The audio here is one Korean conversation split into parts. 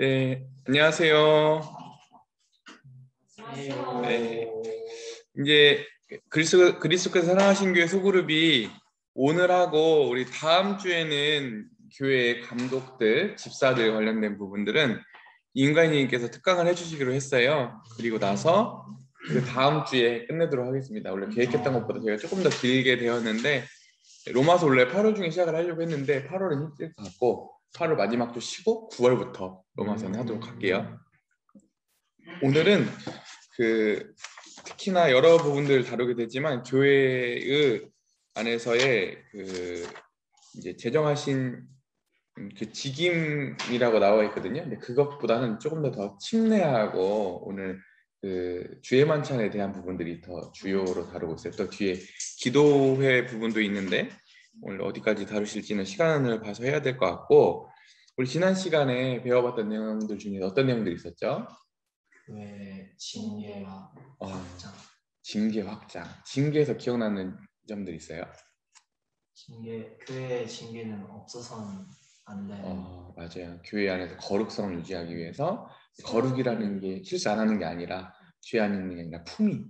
네, 안녕하세요. 네, 이제 그리스도께서 사랑하신 교회 소그룹이 오늘하고 우리 다음 주에는 교회 감독들, 집사들 관련된 부분들은 인간이님께서 특강을 해주시기로 했어요. 그리고 나서 그 다음 주에 끝내도록 하겠습니다. 원래 계획했던 것보다 저희가 조금 더 길게 되었는데 로마서 원래 8월 중에 시작을 하려고 했는데 8월은 힘들 것 같고 8월 마지막 주 쉬고 9월부터 로마서는 하도록 할게요. 오늘은 특히나 여러 부분들을 다루게 되지만 교회의 안에서의 이제 제정하신 그 직임이라고 나와 있거든요. 근데 그것보다는 조금 더 침례하고 오늘 주의 만찬에 대한 부분들이 더 주요로 다루고 있어요. 또 뒤에 기도회 부분도 있는데 오늘 어디까지 다루실지는 시간을 봐서 해야 될 것 같고, 우리 지난 시간에 배워봤던 내용들 중에 어떤 내용들이 있었죠? 교회 징계와 확장. 징계 확장. 징계에서 기억나는 점들이 있어요? 교회의 징계는 없어서는 안 되는. 맞아요. 교회 안에서 거룩성을 유지하기 위해서 거룩이라는 게 실수 안 하는 게 아니라 죄 안 있는 게 아니라 품위.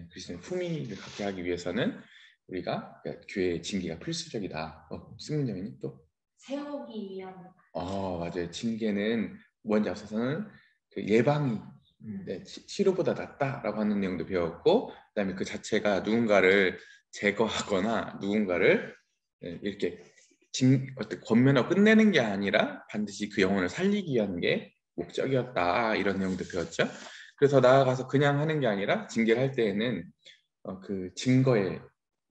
그리스도의 품위를 갖게 하기 위해서는 우리가 교회의 징계가 필수적이다. 승민장님 또? 세우기 위한. 맞아요. 징계는 먼저 앞서서는 그 예방이 치료보다 낫다라고 하는 내용도 배웠고, 그다음에 그 자체가 누군가를 제거하거나 누군가를 이렇게 어떻게 권면하고 끝내는 게 아니라 반드시 그 영혼을 살리기 위한 게 목적이었다, 이런 내용도 배웠죠. 그래서 나아가서 그냥 하는 게 아니라 징계를 할 때에는 그 증거의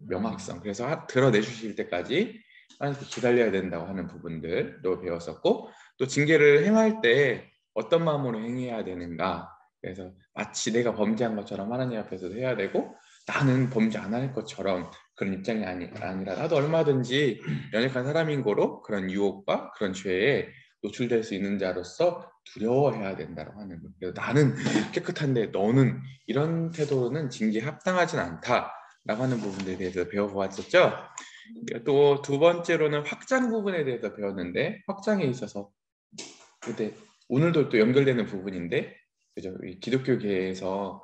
명확성, 그래서 드러내주실 때까지 하나님께 기다려야 된다고 하는 부분들도 배웠었고, 또 징계를 행할 때 어떤 마음으로 행해야 되는가, 그래서 마치 내가 범죄한 것처럼 하나님 앞에서도 해야 되고 나는 범죄 안 할 것처럼 그런 입장이 아니라 나도 얼마든지 연약한 사람인 거로 그런 유혹과 그런 죄에 노출될 수 있는 자로서 두려워해야 된다고 하는 거예요. 그래서 나는 깨끗한데 너는, 이런 태도는 징계에 합당하진 않다라고 하는 부분에 대해서 배워보았었죠. 또 두 번째로는 확장 부분에 대해서 배웠는데, 확장에 있어서 근데 오늘도 또 연결되는 부분인데, 그죠? 이 기독교계에서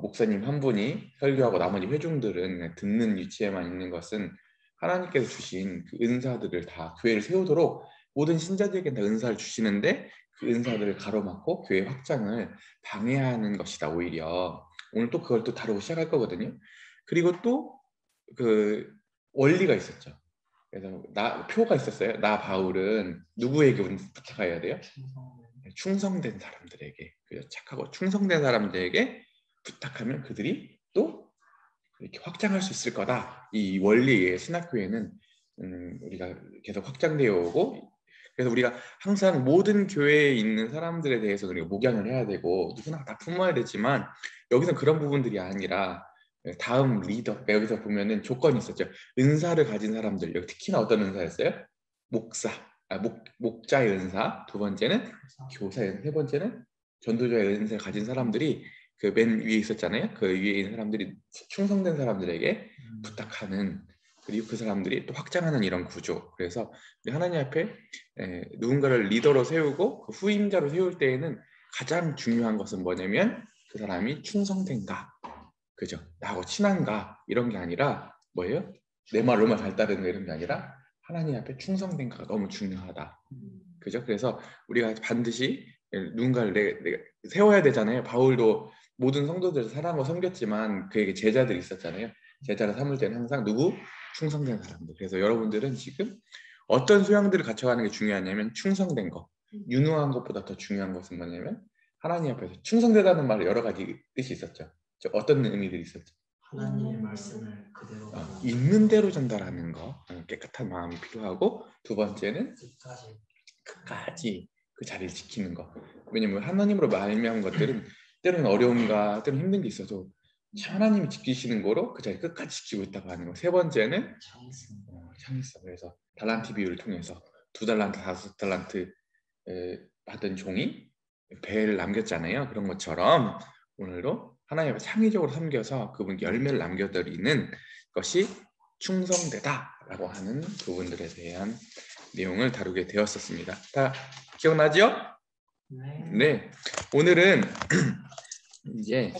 목사님 한 분이 설교하고 나머지 회중들은 그냥 듣는 위치에만 있는 것은 하나님께서 주신 그 은사들을 다 교회를 세우도록 모든 신자들에게 다 은사를 주시는데 그 은사들을 가로막고 교회 확장을 방해하는 것이다 오히려. 오늘 또 그걸 또 다루고 시작할 거거든요. 그리고 또 그 원리가 있었죠. 그래서 표가 있었어요. 나 바울은 누구에게 부탁해야 돼요? 충성된 사람들에게, 착하고 충성된 사람들에게 부탁하면 그들이 또 이렇게 확장할 수 있을 거다. 이 원리의 신학교회는 우리가 계속 확장되어 오고, 그래서 우리가 항상 모든 교회에 있는 사람들에 대해서 우리가 목양을 해야 되고 누구나 다 품어야 되지만, 여기서 그런 부분들이 아니라 다음 리더, 여기서 보면은 조건이 있었죠. 은사를 가진 사람들, 여기 특히나 어떤 은사였어요? 목사, 목자의 은사, 두 번째는 교사의 은사, 세 번째는 전도자의 은사를 가진 사람들이 그 맨 위에 있었잖아요. 그 위에 있는 사람들이 충성된 사람들에게 부탁하는, 그리고 그 사람들이 또 확장하는 이런 구조. 그래서 하나님 앞에 누군가를 리더로 세우고 그 후임자로 세울 때에는 가장 중요한 것은 뭐냐면 그 사람이 충성된가, 그죠? 나하고 친한가, 이런 게 아니라 뭐예요? 내 말로만 잘 따르는 거, 이런 게 아니라 하나님 앞에 충성된가가 너무 중요하다, 그죠? 그래서 우리가 반드시 누군가를 내가 세워야 되잖아요. 바울도 모든 성도들을 사랑하고 섬겼지만 그에게 제자들이 있었잖아요. 제자를 삼을 때는 항상 누구? 충성된 사람들. 그래서 여러분들은 지금 어떤 소양들을 갖춰가는 게 중요하냐면 충성된 것, 유능한 것보다 더 중요한 것은 뭐냐면 하나님 앞에서 충성되다는 말에 여러 가지 뜻이 있었죠. 어떤 의미들이 있었죠? 하나님의 말씀을 그대로 있는 대로 전달하는 거, 깨끗한 마음이 필요하고, 두 번째는 끝까지 그 자리를 지키는 거. 왜냐면 하나님으로 말미암은 것들은 때로는 어려움과 때로는 힘든 게 있어도 하나님이 지키시는 거로 그 자리 끝까지 지키고 있다고 하는 거. 세 번째는 창의성. 그래서 달란트 비유를 통해서 2달란트, 5달란트 받은 종이 배를 남겼잖아요. 그런 것처럼 오늘도 하나님을 창의적으로 섬겨서 그분께 열매를 남겨드리는 것이 충성되다라고 하는 부분들에 대한 내용을 다루게 되었었습니다. 다 기억나죠? 네, 오늘은 이제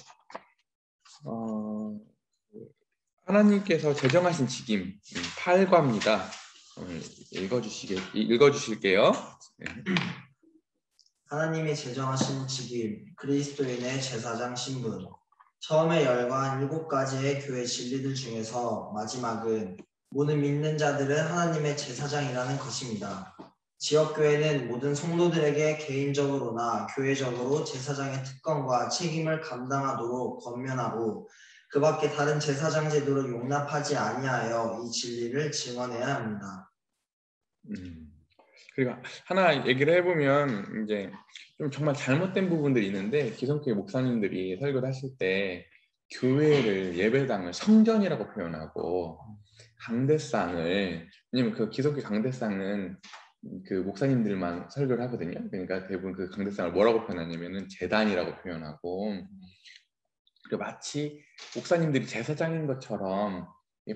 하나님께서 제정하신 직임 8과입니다. 읽어주실게요. 하나님이 제정하신 직임 그리스도인의 제사장 신분. 처음에 열거한 7가지의 교회 진리들 중에서 마지막은 모든 믿는 자들은 하나님의 제사장이라는 것입니다. 지역교회는 모든 성도들에게 개인적으로나 교회적으로 제사장의 특권과 책임을 감당하도록 권면하고 그 밖에 다른 제사장 제도를 용납하지 아니하여 이 진리를 증언해야 합니다. 그리고 하나 얘기를 해보면 이제 좀 정말 잘못된 부분들이 있는데 기성교회 목사님들이 설교를 하실 때 교회를 예배당을 성전이라고 표현하고 강대상을, 왜냐면 그 기성교회 강대상은 그 목사님들만 설교를 하거든요. 그러니까 대부분 그 강대상을 뭐라고 표현하냐면은 제단이라고 표현하고, 그리고 마치 목사님들이 제사장인 것처럼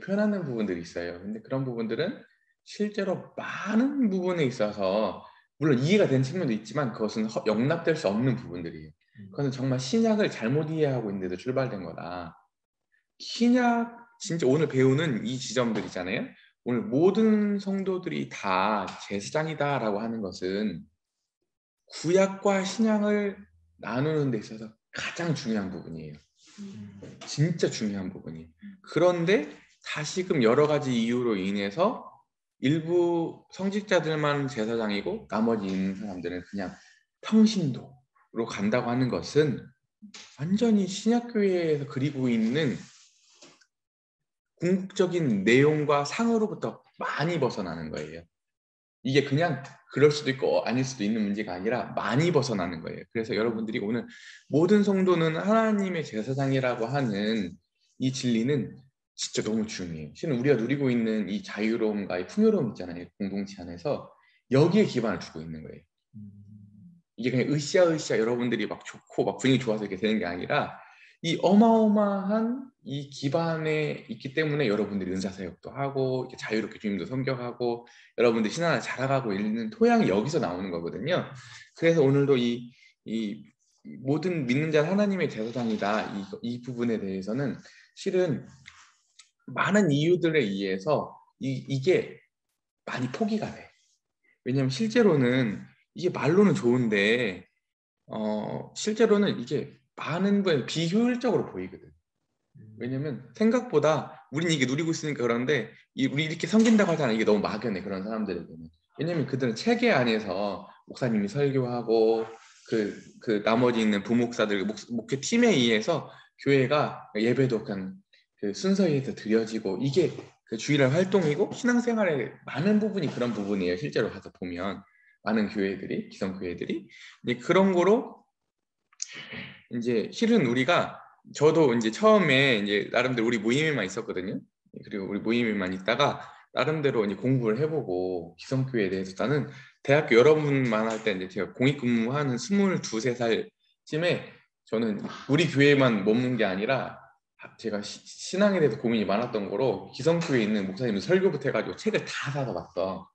표현하는 부분들이 있어요. 근데 그런 부분들은 실제로 많은 부분에 있어서 물론 이해가 되는 측면도 있지만 그것은 용납될 수 없는 부분들이에요. 그것은 정말 신약을 잘못 이해하고 있는데도 출발된 거다. 신약 진짜 오늘 배우는 이 지점들이잖아요. 오늘 모든 성도들이 다 제사장이다라고 하는 것은 구약과 신약을 나누는 데 있어서 가장 중요한 부분이에요. 진짜 중요한 부분이. 그런데 다시금 여러 가지 이유로 인해서 일부 성직자들만 제사장이고 나머지 있는 사람들은 그냥 평신도로 간다고 하는 것은 완전히 신약교회에서 그리고 있는 궁극적인 내용과 상으로부터 많이 벗어나는 거예요. 이게 그냥 그럴 수도 있고 아닐 수도 있는 문제가 아니라 많이 벗어나는 거예요. 그래서 여러분들이 오늘 모든 성도는 하나님의 제사장이라고 하는 이 진리는 진짜 너무 중요해요. 실은 우리가 누리고 있는 이 자유로움과 이 풍요로움 있잖아요. 공동체 안에서 여기에 기반을 두고 있는 거예요. 이게 그냥 으쌰으쌰 여러분들이 막 좋고 막 분위기 좋아서 이렇게 되는 게 아니라 이 어마어마한 이 기반에 있기 때문에 여러분들이 은사사역도 하고 자유롭게 주님도 섬겨가고 여러분들이 신앙을 자라가고 있는 토양이 여기서 나오는 거거든요. 그래서 오늘도 이 모든 믿는 자는 하나님의 제사장이다, 이 부분에 대해서는 실은 많은 이유들에 의해서 이게 많이 포기가 돼. 왜냐하면 실제로는 이게 말로는 좋은데 실제로는 이게 많은 부분에 비효율적으로 보이거든. 왜냐면 생각보다 우린 이게 누리고 있으니까 그런데 우리 이렇게 섬긴다고 하잖아. 이게 너무 막연해, 그런 사람들에게는. 왜냐면 그들은 체계 안에서 목사님이 설교하고 그 나머지 있는 부목사들 목회 팀에 의해서 교회가 예배도 그냥 그 순서에 의해서 드려지고 이게 그 주일날 활동이고 신앙생활의 많은 부분이 그런 부분이에요. 실제로 가서 보면 많은 교회들이, 기성교회들이 이제 그런 거로 이제 실은 우리가, 저도 이제 처음에 이제 나름대로 우리 모임에만 있었거든요. 그리고 우리 모임에만 있다가 나름대로 이제 공부를 해보고 기성교회에 대해서, 나는 대학교 여러분만 할 때 이제 제가 공익근무하는 22~23살쯤에 저는 우리 교회만 머문 게 아니라 제가 신앙에 대해서 고민이 많았던 거로 기성교회에 있는 목사님들 설교부터 해가지고 책을 다 사서 봤어.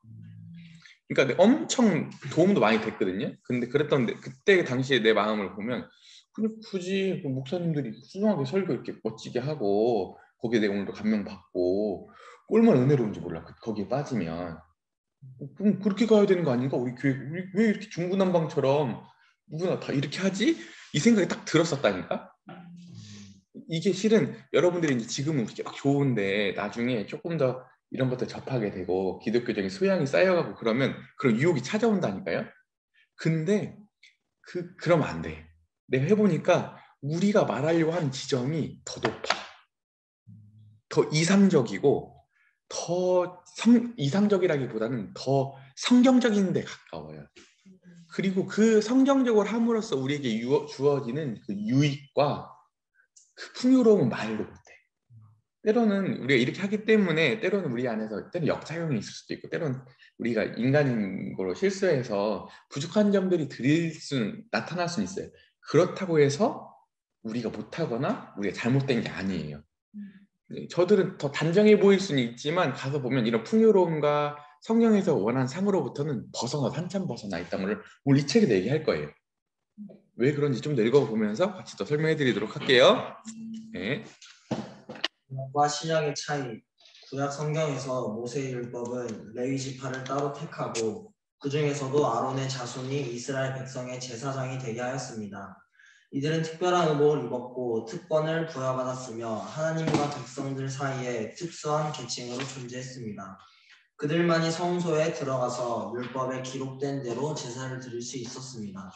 그러니까 엄청 도움도 많이 됐거든요. 근데 그랬던데 그때 당시에 내 마음을 보면 근데 굳이 그 목사님들이 훌륭하게 설교 이렇게 멋지게 하고 거기에 내가 오늘도 감명 받고 얼마나 은혜로운지 몰라. 거기에 빠지면 그럼 그렇게 가야 되는 거 아닌가? 우리 교회 왜 이렇게 중구난방처럼 누구나 다 이렇게 하지? 이 생각이 딱 들었었다니까. 이게 실은 여러분들이 이제 지금은 그렇게 막 좋은데 나중에 조금 더 이런 것들 접하게 되고 기독교적인 소양이 쌓여가고 그러면 그런 유혹이 찾아온다니까요. 근데 그러면 안 돼. 내가 해보니까 우리가 말하려고 하는 지점이 더 높아. 더 이상적이고 더 이상적이라기보다는 더 성경적인 데 가까워요. 그리고 그 성경적으로 함으로써 우리에게 주어지는 그 유익과 그 풍요로움은 말도 못해. 때로는 우리가 이렇게 하기 때문에 때로는 우리 안에서 때로는 역작용이 있을 수도 있고 때로는 우리가 인간인 거로 실수해서 부족한 점들이 나타날 수는 있어요. 그렇다고 해서 우리가 못하거나 우리가 잘못된 게 아니에요. 저들은 더 단정해 보일 수는 있지만 가서 보면 이런 풍요로움과 성경에서 원하는 상으로부터는 한참 벗어나 있다는 걸 오늘 이 책에서 얘기할 거예요. 왜 그런지 좀 더 읽어보면서 같이 또 설명해 드리도록 할게요. 네. 구약과 신약의 차이. 구약 성경에서 모세의 율법은 레위 지파를 따로 택하고 그 중에서도 아론의 자손이 이스라엘 백성의 제사장이 되게 하였습니다. 이들은 특별한 의복을 입었고 특권을 부여받았으며 하나님과 백성들 사이에 특수한 계층으로 존재했습니다. 그들만이 성소에 들어가서 율법에 기록된 대로 제사를 드릴 수 있었습니다.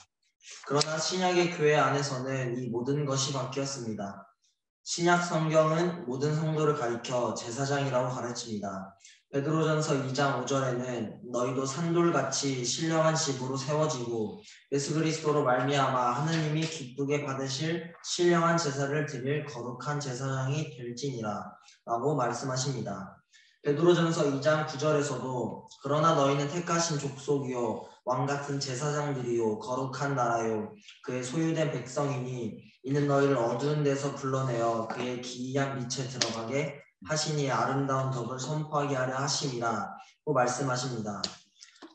그러나 신약의 교회 안에서는 이 모든 것이 바뀌었습니다. 신약 성경은 모든 성도를 가리켜 제사장이라고 가르칩니다. 베드로전서 2장 5절에는 너희도 산돌같이 신령한 집으로 세워지고 예수 그리스도로 말미암아 하느님이 기쁘게 받으실 신령한 제사를 드릴 거룩한 제사장이 될지니라 라고 말씀하십니다. 베드로전서 2장 9절에서도 그러나 너희는 택하신 족속이요 왕같은 제사장들이요 거룩한 나라요 그의 소유된 백성이니 이는 너희를 어두운 데서 불러내어 그의 기이한 빛에 들어가게 하시니 아름다운 덕을 선포하게 하려 하심이라고 말씀하십니다.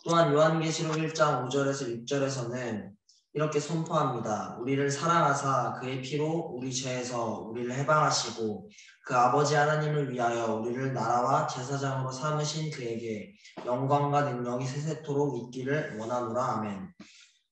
또한 요한계시록 1장 5절에서 6절에서는 이렇게 선포합니다. 우리를 사랑하사 그의 피로 우리 죄에서 우리를 해방하시고 그 아버지 하나님을 위하여 우리를 나라와 제사장으로 삼으신 그에게 영광과 능력이 세세토록 있기를 원하노라. 아멘.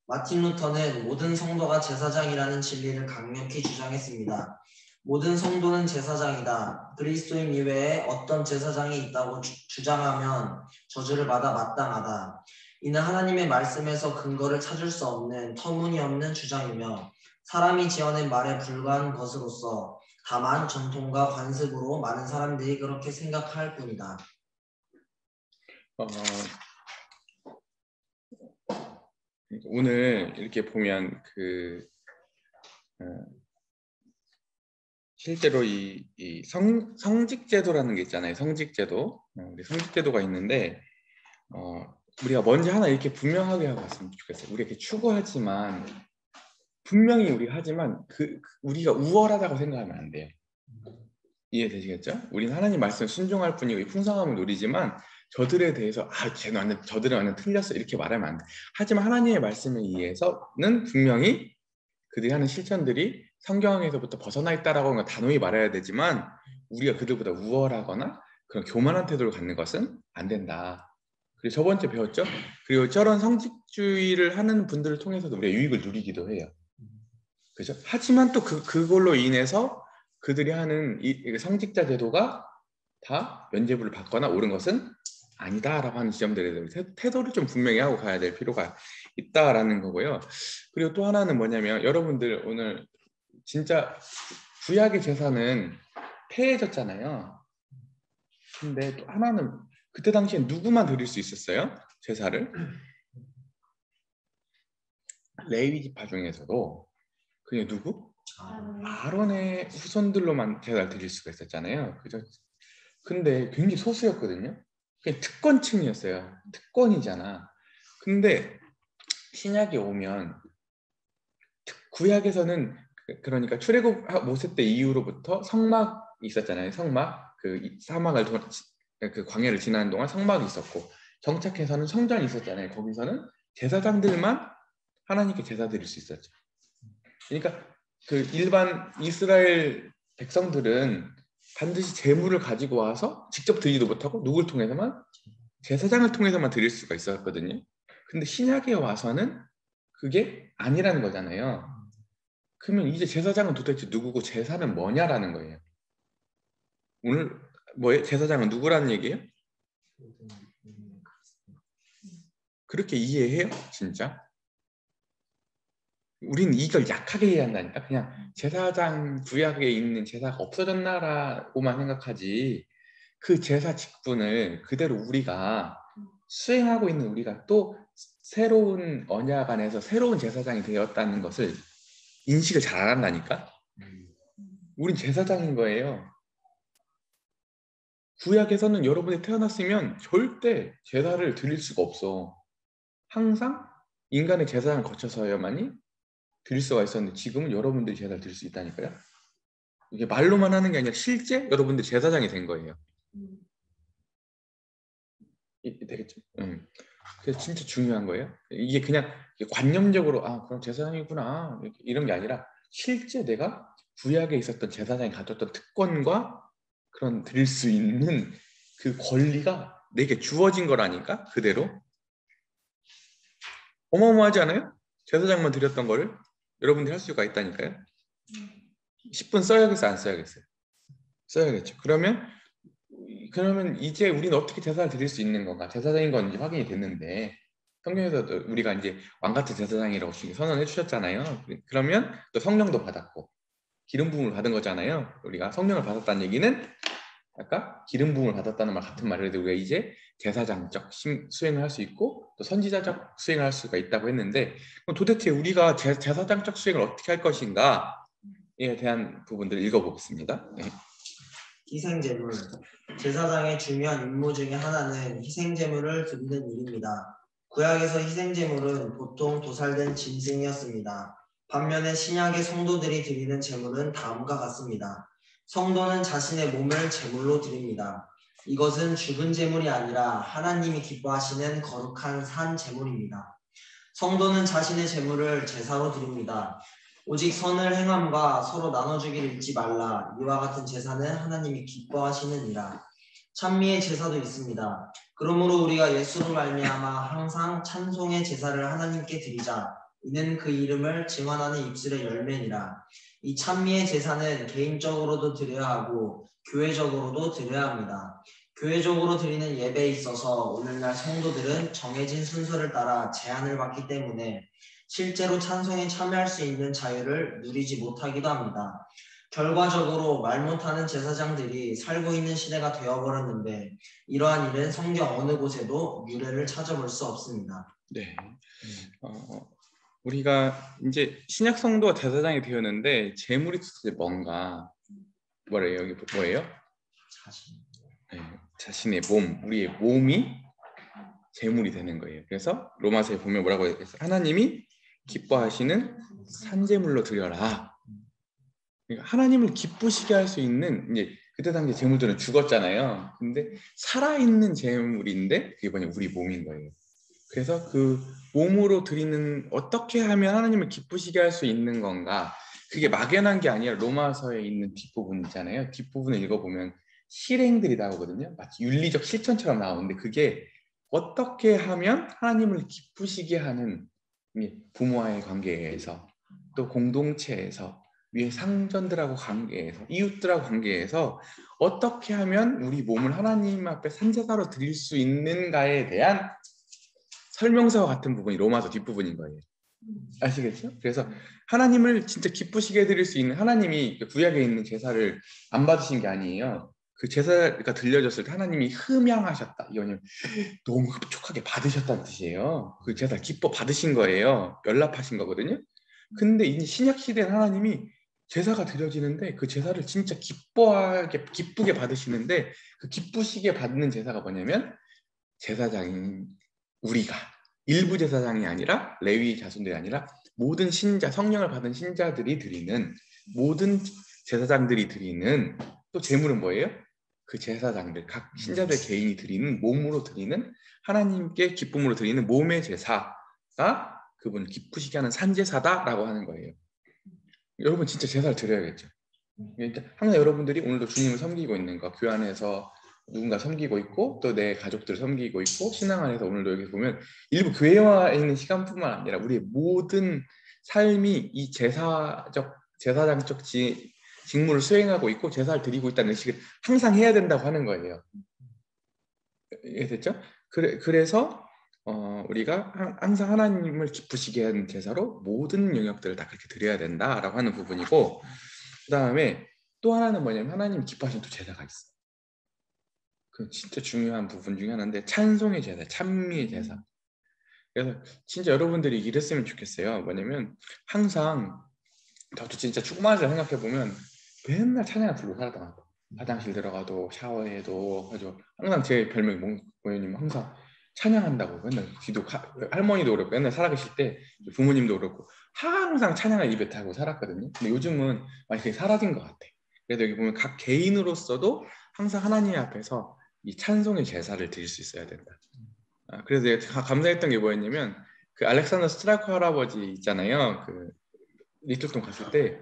마틴 루터는 모든 성도가 제사장이라는 진리를 강력히 주장했습니다. 모든 성도는 제사장이다. 그리스도인 이외에 어떤 제사장이 있다고 주장하면 저주를 받아 마땅하다. 이는 하나님의 말씀에서 근거를 찾을 수 없는 터무니없는 주장이며 사람이 지어낸 말에 불과한 것으로서 다만 전통과 관습으로 많은 사람들이 그렇게 생각할 뿐이다. 오늘 이렇게 보면 실제로 이 성직제도라는 게 있잖아요. 성직제도. 우리 성직제도가 있는데 우리가 먼저 하나 이렇게 분명하게 하고 왔으면 좋겠어요. 우리가 이렇게 추구하지만 분명히 우리가 하지만 우리가 우월하다고 생각하면 안 돼요. 이해되시겠죠? 우리는 하나님 말씀 순종할 뿐이고 이 풍성함을 누리지만 저들에 대해서 저들은 완전 틀렸어 이렇게 말하면 안 돼. 하지만 하나님의 말씀에 의해서는 분명히 그들이 하는 실천들이 성경에서부터 벗어나 있다라고 단호히 말해야 되지만 우리가 그들보다 우월하거나 그런 교만한 태도를 갖는 것은 안 된다. 그리고 저번주에 배웠죠? 그리고 저런 성직주의를 하는 분들을 통해서도 우리가 유익을 누리기도 해요. 그죠? 하지만 또 그걸로 인해서 그들이 하는 이 성직자 제도가 다 면죄부를 받거나 옳은 것은 아니다라고 하는 지점들에 대해서 태도를 좀 분명히 하고 가야 될 필요가 있다라는 거고요. 그리고 또 하나는 뭐냐면 여러분들 오늘 진짜 구약의 제사는 폐해졌잖아요. 근데 또 하나는 그때 당시에 누구만 드릴 수 있었어요? 제사를? 레위 지파 중에서도 그게 누구? 아론의 후손들로만 제사를 드릴 수가 있었잖아요. 그죠? 근데 굉장히 소수였거든요. 그냥 특권층이었어요. 특권이잖아. 근데 신약에 오면 구약에서는 그러니까 출애굽 모세 때 이후로부터 성막이 있었잖아요. 성막 그 사막을 그 광야를 지나는 동안 성막이 있었고 정착해서는 성전이 있었잖아요. 거기서는 제사장들만 하나님께 제사 드릴 수 있었죠. 그러니까 그 일반 이스라엘 백성들은 반드시 제물을 가지고 와서 직접 드리지도 못하고 누굴 통해서만 제사장을 통해서만 드릴 수가 있었거든요. 근데 신약에 와서는 그게 아니라는 거잖아요. 그러면 이제 제사장은 도대체 누구고 제사는 뭐냐라는 거예요. 오늘 뭐예요? 제사장은 누구라는 얘기예요? 그렇게 이해해요? 진짜? 우리는 이걸 약하게 이해한다니까. 그냥 제사장 구약에 있는 제사가 없어졌나라고만 생각하지 그 제사 직분을 그대로 우리가 수행하고 있는 우리가 또 새로운 언약 안에서 새로운 제사장이 되었다는 것을 인식을 잘 안 한다니까. 우린 제사장인 거예요. 구약에서는 여러분이 태어났으면 절대 제사를 드릴 수가 없어. 항상 인간의 제사장을 거쳐서야만이 드릴 수가 있었는데 지금은 여러분들이 제사를 드릴 수 있다니까요. 이게 말로만 하는 게 아니라 실제 여러분들 제사장이 된 거예요. 되겠죠? 그래서 진짜 중요한 거예요. 이게 그냥 관념적으로 그럼 제사장이구나 이런 게 아니라 실제 내가 구약에 있었던 제사장이 가졌던 특권과 그런 드릴 수 있는 그 권리가 내게 주어진 거라니까 그대로. 어마어마하지 않아요? 제사장만 드렸던 거를 여러분들이 할 수가 있다니까요. 10분 써야겠어요? 안 써야겠어요? 써야겠죠. 그러면 이제 우리는 어떻게 제사를 드릴 수 있는 건가? 제사장인 건 이제 확인이 됐는데 성경에서도 우리가 이제 왕같은 제사장이라고 선언해 주셨잖아요. 그러면 또 성령도 받았고 기름 부음을 받은 거잖아요. 우리가 성령을 받았다는 얘기는 아까 기름 부음을 받았다는 말 같은 말을 해도 우리가 이제 제사장적 수행을 할 수 있고 또 선지자적 수행을 할 수가 있다고 했는데 그럼 도대체 우리가 제사장적 수행을 어떻게 할 것인가에 대한 부분들을 읽어보겠습니다. 네. 희생제물. 제사장의 중요한 임무 중에 하나는 희생제물을 드리는 일입니다. 구약에서 희생제물은 보통 도살된 짐승이었습니다. 반면에 신약의 성도들이 드리는 제물은 다음과 같습니다. 성도는 자신의 몸을 제물로 드립니다. 이것은 죽은 제물이 아니라 하나님이 기뻐하시는 거룩한 산 제물입니다. 성도는 자신의 제물을 제사로 드립니다. 오직 선을 행함과 서로 나눠주기를 잊지 말라. 이와 같은 제사는 하나님이 기뻐하시느니라. 찬미의 제사도 있습니다. 그러므로 우리가 예수로 말미암아 항상 찬송의 제사를 하나님께 드리자. 이는 그 이름을 증언하는 입술의 열매니라. 이 찬미의 제사는 개인적으로도 드려야 하고 교회적으로도 드려야 합니다. 교회적으로 드리는 예배에 있어서 오늘날 성도들은 정해진 순서를 따라 제한을 받기 때문에 실제로 찬송에 참여할 수 있는 자유를 누리지 못하기도 합니다. 결과적으로 말 못하는 제사장들이 살고 있는 시대가 되어버렸는데 이러한 일은 성경 어느 곳에도 유래를 찾아볼 수 없습니다. 네. 우리가 이제 신약 성도가 제사장이 되었는데 제물이 도대체 뭔가 뭐래요? 여기 뭐예요? 네, 자신의 몸, 우리의 몸이 제물이 되는 거예요. 그래서 로마서에 보면 뭐라고 해요? 하나님이 기뻐하시는 산제물로 드려라. 그러니까 하나님을 기쁘시게 할 수 있는 이제 그때 당시 제물들은 죽었잖아요. 근데 살아있는 제물인데 그게 뭐냐 우리 몸인 거예요. 그래서 그 몸으로 드리는 어떻게 하면 하나님을 기쁘시게 할 수 있는 건가? 그게 막연한 게 아니라 로마서에 있는 뒷부분 있잖아요. 뒷부분을 읽어보면 실행들이 나오거든요. 마치 윤리적 실천처럼 나오는데 그게 어떻게 하면 하나님을 기쁘시게 하는 부모와의 관계에서 또 공동체에서 위에 상전들하고 관계에서 이웃들하고 관계에서 어떻게 하면 우리 몸을 하나님 앞에 산제사로 드릴 수 있는가에 대한 설명서와 같은 부분이 로마서 뒷부분인 거예요. 아시겠죠? 그래서 하나님을 진짜 기쁘시게 해드릴 수 있는 하나님이 구약에 있는 제사를 안 받으신 게 아니에요. 그 제사가 들려졌을 때 하나님이 흠양하셨다. 이거는 너무 흡족하게 받으셨다는 뜻이에요. 그 제사 기뻐 받으신 거예요. 연락하신 거거든요. 근데 이제 신약 시대는 하나님이 제사가 드려지는데 그 제사를 진짜 기쁘게 받으시는데 그 기쁘시게 받는 제사가 뭐냐면 제사장인 우리가 일부 제사장이 아니라 레위 자손들이 아니라 모든 신자 성령을 받은 신자들이 드리는 모든 제사장들이 드리는 또 제물은 뭐예요? 그 제사장들 각 신자들 개인이 드리는 몸으로 드리는 하나님께 기쁨으로 드리는 몸의 제사가 그분 기쁘시게 하는 산제사다라고 하는 거예요. 여러분 진짜 제사를 드려야겠죠. 그러니까 항상 여러분들이 오늘도 주님을 섬기고 있는 거 교회 안에서 누군가 섬기고 있고 또 내 가족들을 섬기고 있고 신앙 안에서 오늘도 여기 보면 일부 교회와 있는 시간뿐만 아니라 우리의 모든 삶이 이 제사장적 직무를 수행하고 있고 제사를 드리고 있다는 의식을 항상 해야 된다고 하는 거예요. 이해됐죠? 그래서 우리가 항상 하나님을 기쁘시게 하는 제사로 모든 영역들을 다 그렇게 드려야 된다라고 하는 부분이고 그 다음에 또 하나는 뭐냐면 하나님 기뻐하시는 또 제사가 있어요. 그 진짜 중요한 부분 중에 하나인데 찬송의 제사, 찬미의 제사. 그래서 진짜 여러분들이 이랬으면 좋겠어요. 뭐냐면 항상 저도 진짜 축마를 생각해 보면 맨날 찬양을 부르고 살았다. 화장실 들어가도 샤워해도 가지고 항상 제 별명이 뭐냐면 항상 찬양한다고 맨날 할머니도 그렇고 맨날 살아계실 때 부모님도 그렇고 항상 찬양을 입에 타고 살았거든요. 근데 요즘은 많이 그게 사라진 것 같아. 그래서 여기 보면 각 개인으로서도 항상 하나님 앞에서 이 찬송의 제사를 드릴 수 있어야 된다. 그래서 제가 감사했던 게 뭐였냐면 그 알렉산더 스트라이크 할아버지 있잖아요. 그 리틀톤 갔을 때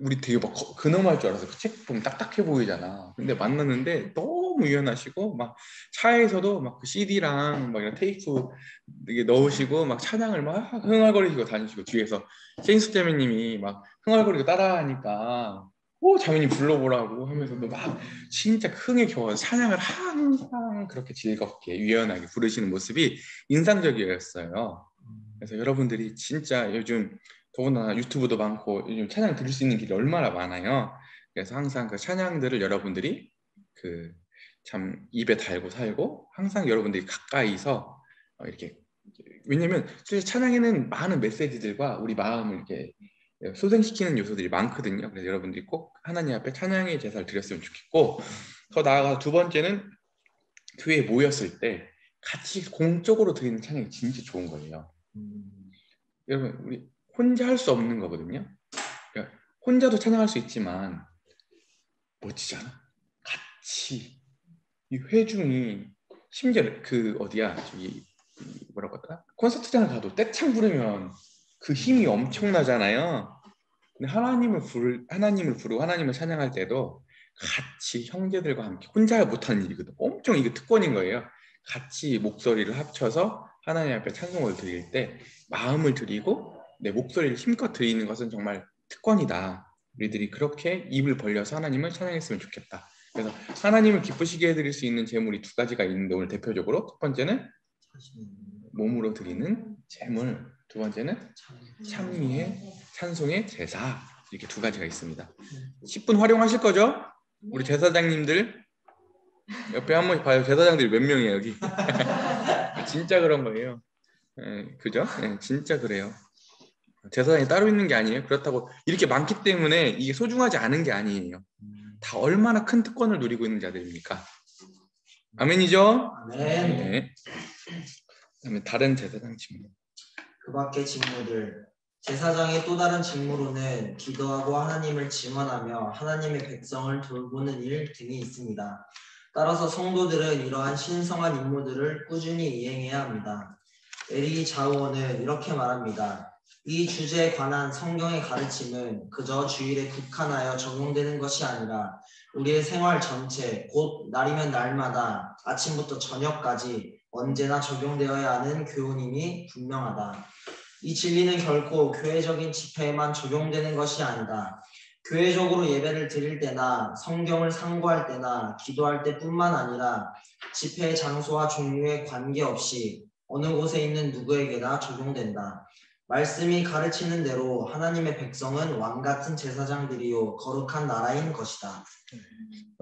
우리 되게 막 근엄할 줄 알았어. 그 책 보면 딱딱해 보이잖아. 근데 만났는데 너무 유연하시고 막 차에서도 막 그 CD랑 막 이런 테이프 이게 넣으시고 막 찬양을 막 흥얼거리시고 다니시고 뒤에서 세인스 자매님이 막 흥얼거리고 따라하니까 오 자매님 불러보라고 하면서도 막 진짜 흥에 겨워 찬양을 항상 그렇게 즐겁게 유연하게 부르시는 모습이 인상적이었어요. 그래서 여러분들이 진짜 요즘 더군다나 유튜브도 많고 요즘 찬양 들을 수 있는 길이 얼마나 많아요. 그래서 항상 그 찬양들을 여러분들이 그 참 입에 달고 살고 항상 여러분들이 가까이서 이렇게 왜냐면 사실 찬양에는 많은 메시지들과 우리 마음을 이렇게 소생시키는 요소들이 많거든요. 그래서 여러분들이 꼭 하나님 앞에 찬양의 제사를 드렸으면 좋겠고 더 나아가 두 번째는 교회에 모였을 때 같이 공적으로 드리는 찬양이 진짜 좋은 거예요. 여러분 우리 혼자 할 수 없는 거거든요. 그러니까 혼자도 찬양할 수 있지만 멋지잖아. 같이 이 회중이 심지어 그 어디야 저기 뭐라고 할까 콘서트장을 가도 떼창 부르면 그 힘이 엄청나잖아요. 근데 하나님을 부르고 하나님을 찬양할 때도 같이 형제들과 함께 혼자 못하는 일이거든. 엄청 이게 특권인 거예요. 같이 목소리를 합쳐서 하나님 앞에 찬송을 드릴 때 마음을 드리고 내 목소리를 힘껏 드리는 것은 정말 특권이다. 우리들이 그렇게 입을 벌려서 하나님을 찬양했으면 좋겠다. 그래서 하나님을 기쁘시게 해드릴 수 있는 제물이 두 가지가 있는데 오늘 대표적으로 첫 번째는 몸으로 드리는 제물, 두 번째는 찬미의 찬송의 제사, 이렇게 두 가지가 있습니다. 10분 활용하실 거죠? 우리 제사장님들 옆에 한 번 봐요. 제사장들이 몇 명이에요 여기. 진짜 그런 거예요. 그죠? 진짜 그래요. 제사장이 따로 있는 게 아니에요. 그렇다고 이렇게 많기 때문에 이게 소중하지 않은 게 아니에요. 다 얼마나 큰 특권을 누리고 있는 자들입니까? 아멘이죠? 아멘. 네. 그다음에 다른 제사장 직무. 그 밖의 직무들. 제사장의 또 다른 직무로는 기도하고 하나님을 증언하며 하나님의 백성을 돌보는 일 등이 있습니다. 따라서 성도들은 이러한 신성한 임무들을 꾸준히 이행해야 합니다. 에리 자우어는 이렇게 말합니다. 이 주제에 관한 성경의 가르침은 그저 주일에 국한하여 적용되는 것이 아니라 우리의 생활 전체, 곧 날이면 날마다 아침부터 저녁까지 언제나 적용되어야 하는 교훈임이 분명하다. 이 진리는 결코 교회적인 집회에만 적용되는 것이 아니다. 교회적으로 예배를 드릴 때나 성경을 상고할 때나 기도할 때뿐만 아니라 집회의 장소와 종류에 관계없이 어느 곳에 있는 누구에게나 적용된다. 말씀이 가르치는 대로 하나님의 백성은 왕같은 제사장들이요 거룩한 나라인 것이다.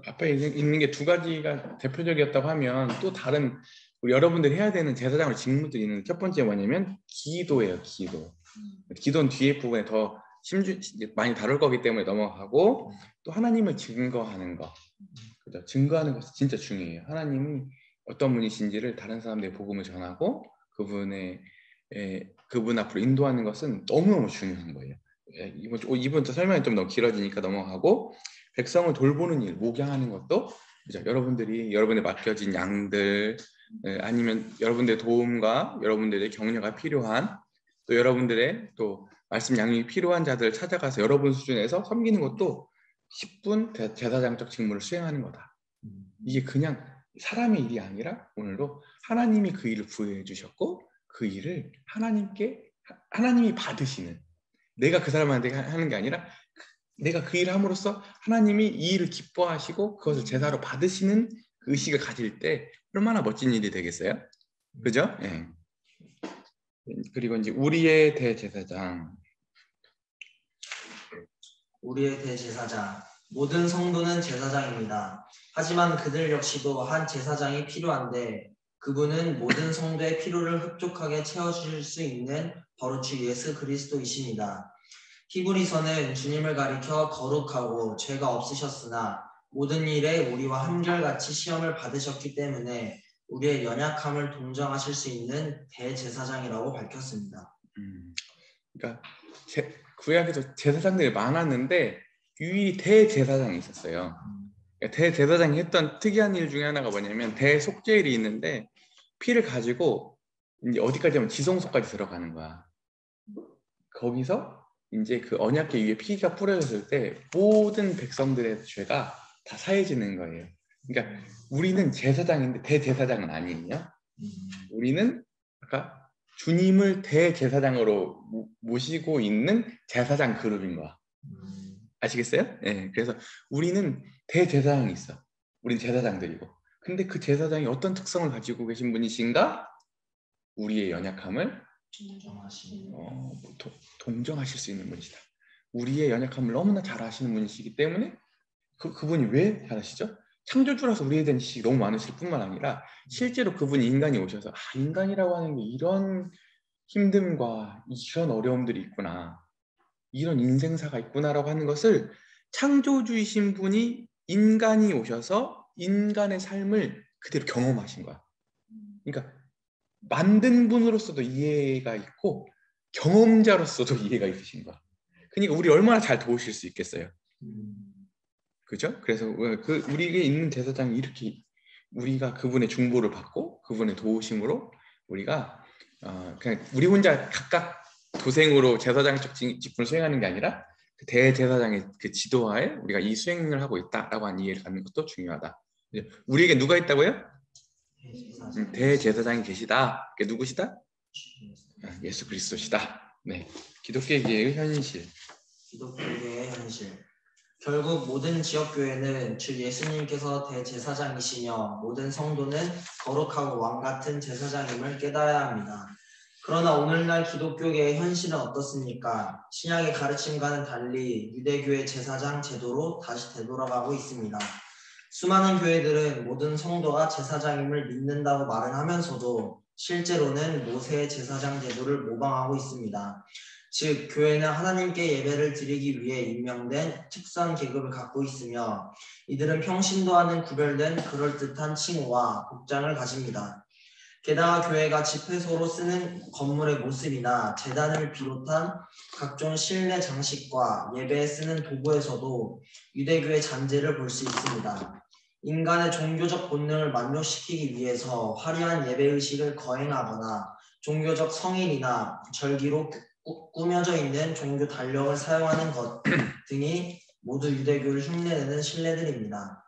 앞에 있는 게 두 가지가 대표적이었다고 하면 또 다른 우리 여러분들이 해야 되는 제사장의 직무들이 있는 첫 번째 뭐냐면 기도예요. 기도는 뒤에 부분에 더 많이 다룰 거기 때문에 넘어가고 또 하나님을 증거하는 거. 그죠? 증거하는 것이 진짜 중요해요. 하나님이 어떤 분이신지를 다른 사람들의 복음을 전하고 그분 앞으로 인도하는 것은 너무너무 중요한 거예요. 이번 설명이 좀 너무 길어지니까 넘어가고 백성을 돌보는 일, 목양하는 것도 그죠? 여러분의 맡겨진 양들 아니면 여러분들의 도움과 여러분들의 격려가 필요한 또 여러분들의 또 말씀 양육이 필요한 자들을 찾아가서 여러분 수준에서 섬기는 것도 10분 제사장적 직무를 수행하는 거다. 이게 그냥 사람의 일이 아니라 오늘도 하나님이 그 일을 부여해 주셨고 그 일을 하나님이 받으시는 내가 그 사람한테 하는 게 아니라 내가 그 일을 함으로써 하나님이 이 일을 기뻐하시고 그것을 제사로 받으시는 그 의식을 가질 때 얼마나 멋진 일이 되겠어요? 그죠? 예. 그리고 이제 우리의 대제사장. 우리의 대제사장. 모든 성도는 제사장입니다. 하지만 그들 역시도 한 제사장이 필요한데 그분은 모든 성도의 필요를 흡족하게 채워줄 수 있는 버르주 예수 그리스도이십니다. 히브리서는 주님을 가리켜 거룩하고 죄가 없으셨으나 모든 일에 우리와 한결같이 시험을 받으셨기 때문에 우리의 연약함을 동정하실 수 있는 대제사장이라고 밝혔습니다. 그러니까 구약에서 제사장들이 많았는데 유일히 대제사장이 있었어요. 그러니까 대제사장이 했던 특이한 일 중에 하나가 뭐냐면 대속죄일이 있는데 피를 가지고 이제 어디까지 하면 지성소까지 들어가는 거야. 거기서 이제 그 언약궤 위에 피가 뿌려졌을 때 모든 백성들의 죄가 다 사해지는 거예요. 그러니까 우리는 제사장인데 대제사장은 아니에요. 우리는 아까 주님을 대제사장으로 모시고 있는 제사장 그룹인 거야. 아시겠어요? 네, 그래서 우리는 대제사장이 있어. 우린 제사장들이고. 근데 그 제사장이 어떤 특성을 가지고 계신 분이신가? 우리의 연약함을 동정하실 수 있는 분이시다. 우리의 연약함을 너무나 잘 아시는 분이시기 때문에 그분이 왜 잘하시죠? 창조주라서 우리에 대한 지식이 너무 많으실 뿐만 아니라 실제로 그분이 인간이 오셔서 인간이라고 하는 게 이런 힘듦과 이런 어려움들이 있구나, 이런 인생사가 있구나라고 하는 것을 창조주이신 분이 인간이 오셔서 인간의 삶을 그대로 경험하신 거야. 그러니까 만든 분으로서도 이해가 있고 경험자로서도 이해가 있으신 거야. 그러니까 우리 얼마나 잘 도우실 수 있겠어요. 그죠? 그래서 우리에게 있는 제사장이 이렇게 우리가 그분의 중보를 받고 그분의 도우심으로 우리가 그냥 우리 혼자 각각 도생으로 제사장적 직분을 수행하는 게 아니라 그 대제사장의 그 지도하에 우리가 이 수행을 하고 있다라고 하는 이해를 갖는 것도 중요하다. 우리에게 누가 있다고요? 대제사장이 계시다. 그게 누구시다? 예수 그리스도시다. 네, 기독교계의 현실. 기독교계의 현실. 결국 모든 지역교회는 주 예수님께서 대제사장이시며 모든 성도는 거룩하고 왕같은 제사장임을 깨달아야 합니다. 그러나 오늘날 기독교계의 현실은 어떻습니까? 신약의 가르침과는 달리 유대교의 제사장 제도로 다시 되돌아가고 있습니다. 수많은 교회들은 모든 성도가 제사장임을 믿는다고 말은 하면서도 실제로는 모세의 제사장 제도를 모방하고 있습니다. 즉 교회는 하나님께 예배를 드리기 위해 임명된 특수한 계급을 갖고 있으며 이들은 평신도와는 구별된 그럴듯한 칭호와 복장을 가집니다. 게다가 교회가 집회소로 쓰는 건물의 모습이나 제단을 비롯한 각종 실내 장식과 예배에 쓰는 도구에서도 유대교의 잔재를 볼 수 있습니다. 인간의 종교적 본능을 만족시키기 위해서 화려한 예배의식을 거행하거나 종교적 성인이나 절기로 꾸며져 있는 종교 달력을 사용하는 것 등이 모두 유대교를 흉내내는 신뢰들입니다.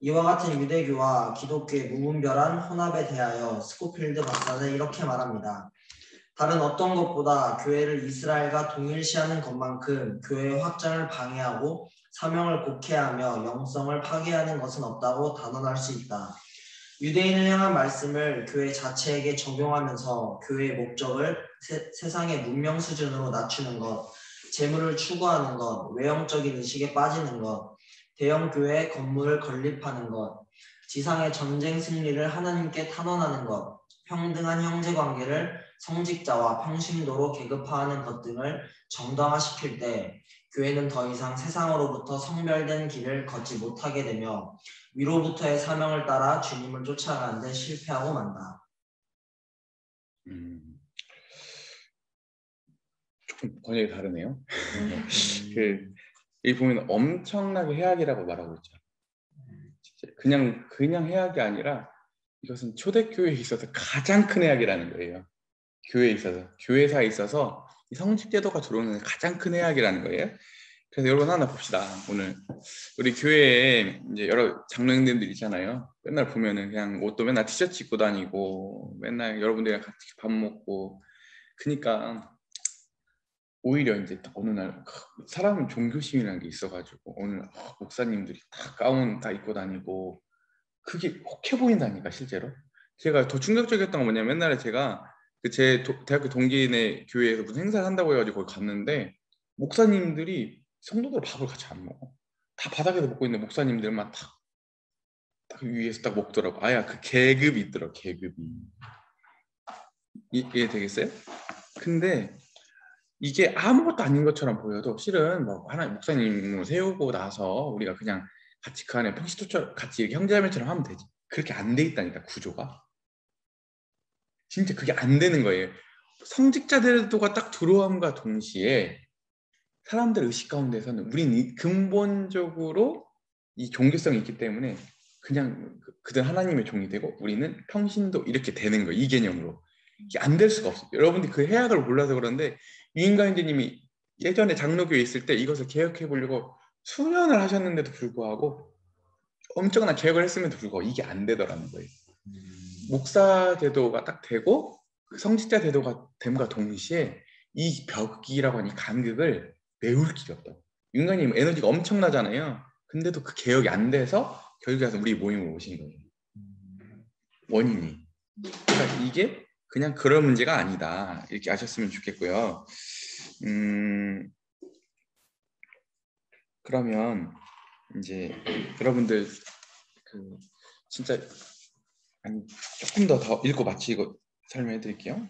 이와 같은 유대교와 기독교의 무분별한 혼합에 대하여 스코필드 박사는 이렇게 말합니다. 다른 어떤 것보다 교회를 이스라엘과 동일시하는 것만큼 교회의 확장을 방해하고 사명을 곡해하며 영성을 파괴하는 것은 없다고 단언할 수 있다. 유대인을 향한 말씀을 교회 자체에게 적용하면서 교회의 목적을 세상의 문명 수준으로 낮추는 것, 재물을 추구하는 것, 외형적인 의식에 빠지는 것, 대형 교회 건물을 건립하는 것, 지상의 전쟁 승리를 하나님께 탄원하는 것, 평등한 형제관계를 성직자와 평신도로 계급화하는 것 등을 정당화시킬 때 교회는 더 이상 세상으로부터 성별된 길을 걷지 못하게 되며 위로부터의 사명을 따라 주님을 쫓아가는 데 실패하고 만다. 조금 번역이 다르네요. 여기 보면 엄청나게 해악이라고 말하고 있죠. 그냥 해악이 아니라 이것은 초대교회에 있어서 가장 큰 해악이라는 거예요. 교회에 있어서, 교회사에 있어서 이 성직제도가 들어오는 가장 큰 해악이라는 거예요. 그래서 여러분 하나 봅시다. 오늘 우리 교회에 이제 여러 장로님들 있잖아요. 맨날 보면은 그냥 옷도 맨날 티셔츠 입고 다니고 맨날 여러분들이랑 같이 밥 먹고, 그러니까 오히려 이제 딱 어느 날 사람은 종교심이라는 게 있어가지고 오늘 목사님들이 다 가운 다 입고 다니고 그게 혹해 보인다니까. 실제로 제가 더 충격적이었던 건 뭐냐면 옛날에 제가 제 대학교 동기네 교회에서 무슨 행사를 한다고 해가지고 거기 갔는데 목사님들이 성도들 밥을 같이 안 먹어. 다 바닥에서 먹고 있는데 목사님들만 딱 위에서 딱 먹더라고. 아야, 그 계급이 있더라고. 계급이. 이해 되겠어요? 근데 이게 아무것도 아닌 것처럼 보여도 실은 뭐 하나님 목사님을 세우고 나서 우리가 그냥 같이 그 안에 평시도처럼 같이 이렇게 형제자매처럼 하면 되지. 그렇게 안 돼 있다니까, 구조가. 진짜 그게 안 되는 거예요. 성직자들도가 딱 들어옴과 동시에 사람들 의식 가운데서는 우린 근본적으로 이 종교성이 있기 때문에 그냥 그들 하나님의 종이 되고 우리는 평신도 이렇게 되는 거예요. 이 개념으로. 이게 안 될 수가 없어요. 여러분들이 그 해악을 몰라서 그런데 유인가인드님이 예전에 장로교에 있을 때 이것을 개혁해 보려고 수년을 하셨는데도 불구하고 엄청난 개혁을 했음에도 불구하고 이게 안 되더라는 거예요. 목사 제도가 딱 되고 성직자 제도가 됨과 동시에 이 벽이라고 하는 이 간극을 메울 길이 없다. 윤가님 에너지가 엄청나잖아요. 근데도 그 개혁이 안 돼서 결국에 와서 우리 모임을 오신 거예요. 원인이. 그러니까 이게 그냥 그런 문제가 아니다. 이렇게 아셨으면 좋겠고요. 그러면 이제 여러분들 그 진짜 아니 조금 더 읽고 마치고 설명해 드릴게요.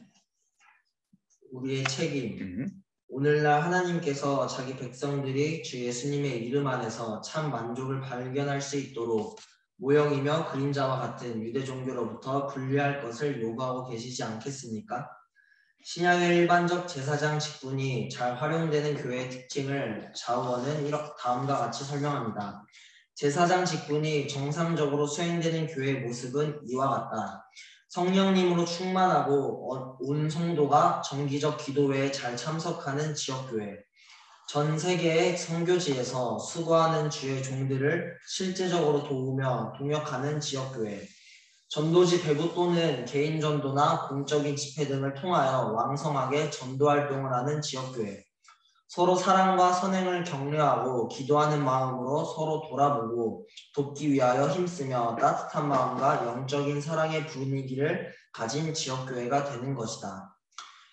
우리의 책임. 오늘날 하나님께서 자기 백성들이 주 예수님의 이름 안에서 참 만족을 발견할 수 있도록 모형이며 그림자와 같은 유대 종교로부터 분리할 것을 요구하고 계시지 않겠습니까? 신약의 일반적 제사장 직분이 잘 활용되는 교회의 특징을 좌우원은 다음과 같이 설명합니다. 제사장 직분이 정상적으로 수행되는 교회의 모습은 이와 같다. 성령님으로 충만하고 온 성도가 정기적 기도회에 잘 참석하는 지역교회, 전 세계의 선교지에서 수고하는 주의 종들을 실제적으로 도우며 동역하는 지역교회, 전도지 배부 또는 개인 전도나 공적인 집회 등을 통하여 왕성하게 전도 활동을 하는 지역교회, 서로 사랑과 선행을 격려하고 기도하는 마음으로 서로 돌아보고 돕기 위하여 힘쓰며 따뜻한 마음과 영적인 사랑의 분위기를 가진 지역교회가 되는 것이다.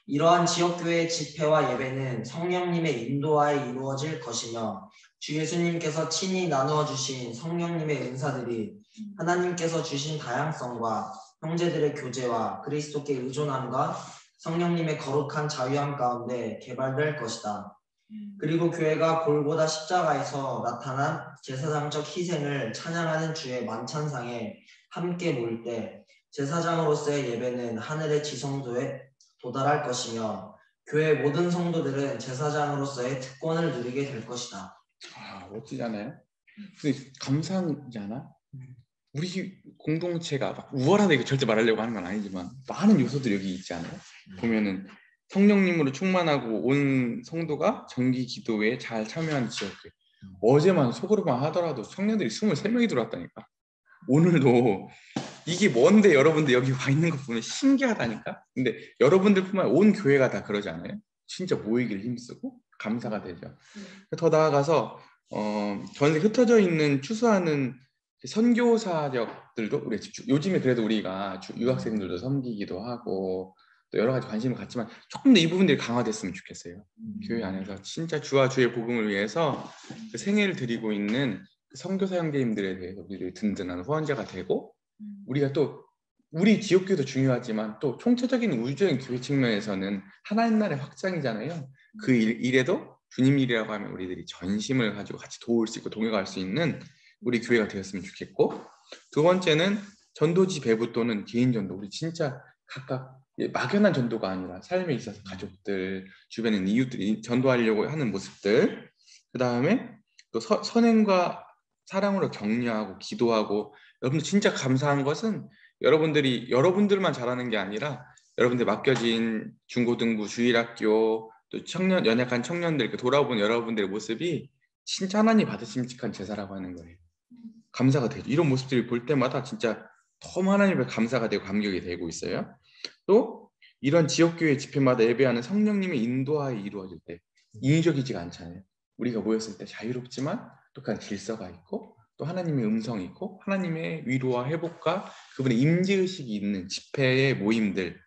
이러한 지역교회의 집회와 예배는 성령님의 인도하에 이루어질 것이며 주 예수님께서 친히 나누어 주신 성령님의 은사들이 하나님께서 주신 다양성과 형제들의 교제와 그리스도께 의존함과 성령님의 거룩한 자유함 가운데 개발될 것이다. 그리고 교회가 골고다 십자가에서 나타난 제사장적 희생을 찬양하는 주의 만찬상에 함께 모일 때 제사장으로서의 예배는 하늘의 지성도에 도달할 것이며 교회의 모든 성도들은 제사장으로서의 특권을 누리게 될 것이다. 아, 멋지잖아요. 근데 감상이잖아. 우리 공동체가 막 우월하다 이거 절대 말하려고 하는 건 아니지만 많은 요소들이 여기 있지 않아요? 보면은 성령님으로 충만하고 온 성도가 정기 기도회에 잘 참여하는 지역들. 어제만 속으로만 하더라도 청년들이 23명이 들어왔다니까. 오늘도 이게 뭔데 여러분들 여기 와 있는 거 보면 신기하다니까. 근데 여러분들뿐만 아니라 온 교회가 다 그러지 않아요? 진짜 모이기를 힘쓰고 감사가 되죠. 더 나아가서 전에 흩어져 있는 추수하는 선교사역들도 우리 요즘에 그래도 우리가 유학생들도 섬기기도 하고 또 여러 가지 관심을 갖지만 조금 더 이 부분들이 강화됐으면 좋겠어요. 교회 안에서 진짜 주와 주의 복음을 위해서 그 생애를 드리고 있는 선교사 형제님들에 대해서 우리들이 든든한 후원자가 되고 우리가 또 우리 지역교회도 중요하지만 또 총체적인 우주적인 교회 측면에서는 하나님 나라의 확장이잖아요. 그 일에도 주님 일이라고 하면 우리들이 전심을 가지고 같이 도울 수 있고 동역할 수 있는 우리 교회가 되었으면 좋겠고, 두 번째는 전도지 배부 또는 개인 전도. 우리 진짜 각각 막연한 전도가 아니라 삶에 있어서 가족들, 주변에 있는 이웃들이 전도하려고 하는 모습들. 그 다음에 또 선행과 사랑으로 격려하고 기도하고. 여러분들 진짜 감사한 것은 여러분들이 여러분들만 잘하는 게 아니라 여러분들 맡겨진 중고등부, 주일학교, 또 청년 연약한 청년들 돌아보는 여러분들의 모습이 진짜 하나님 받으심직한 제사라고 하는 거예요. 감사가 되죠. 이런 모습들을 볼 때마다 진짜 너무 하나님의 감사가 되고 감격이 되고 있어요. 또 이런 지역교회 집회마다 예배하는 성령님의 인도하에 이루어질 때 인위적이지가 않잖아요. 우리가 모였을 때 자유롭지만 또 그 질서가 있고 또 하나님의 음성이 있고 하나님의 위로와 회복과 그분의 임재의식이 있는 집회의 모임들,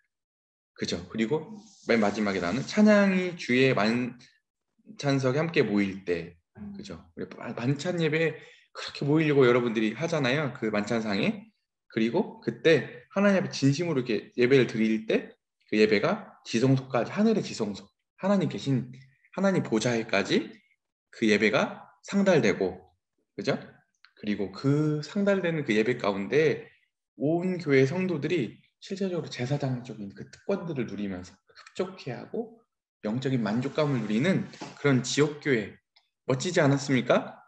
그죠? 그리고 맨 마지막에 나오는 찬양이 주의 만찬석에 함께 모일 때, 그죠? 우리 만찬 예배 그렇게 모이려고 여러분들이 하잖아요. 그 만찬상에. 그리고 그때 하나님 앞에 진심으로 이렇게 예배를 드릴 때 그 예배가 지성소까지, 하늘의 지성소, 하나님 계신 하나님 보좌에까지 그 예배가 상달되고, 그죠? 그리고 그 상달되는 그 예배 가운데 온 교회 성도들이 실제적으로 제사장적인 그 특권들을 누리면서 흡족해하고 영적인 만족감을 누리는 그런 지역교회, 멋지지 않았습니까?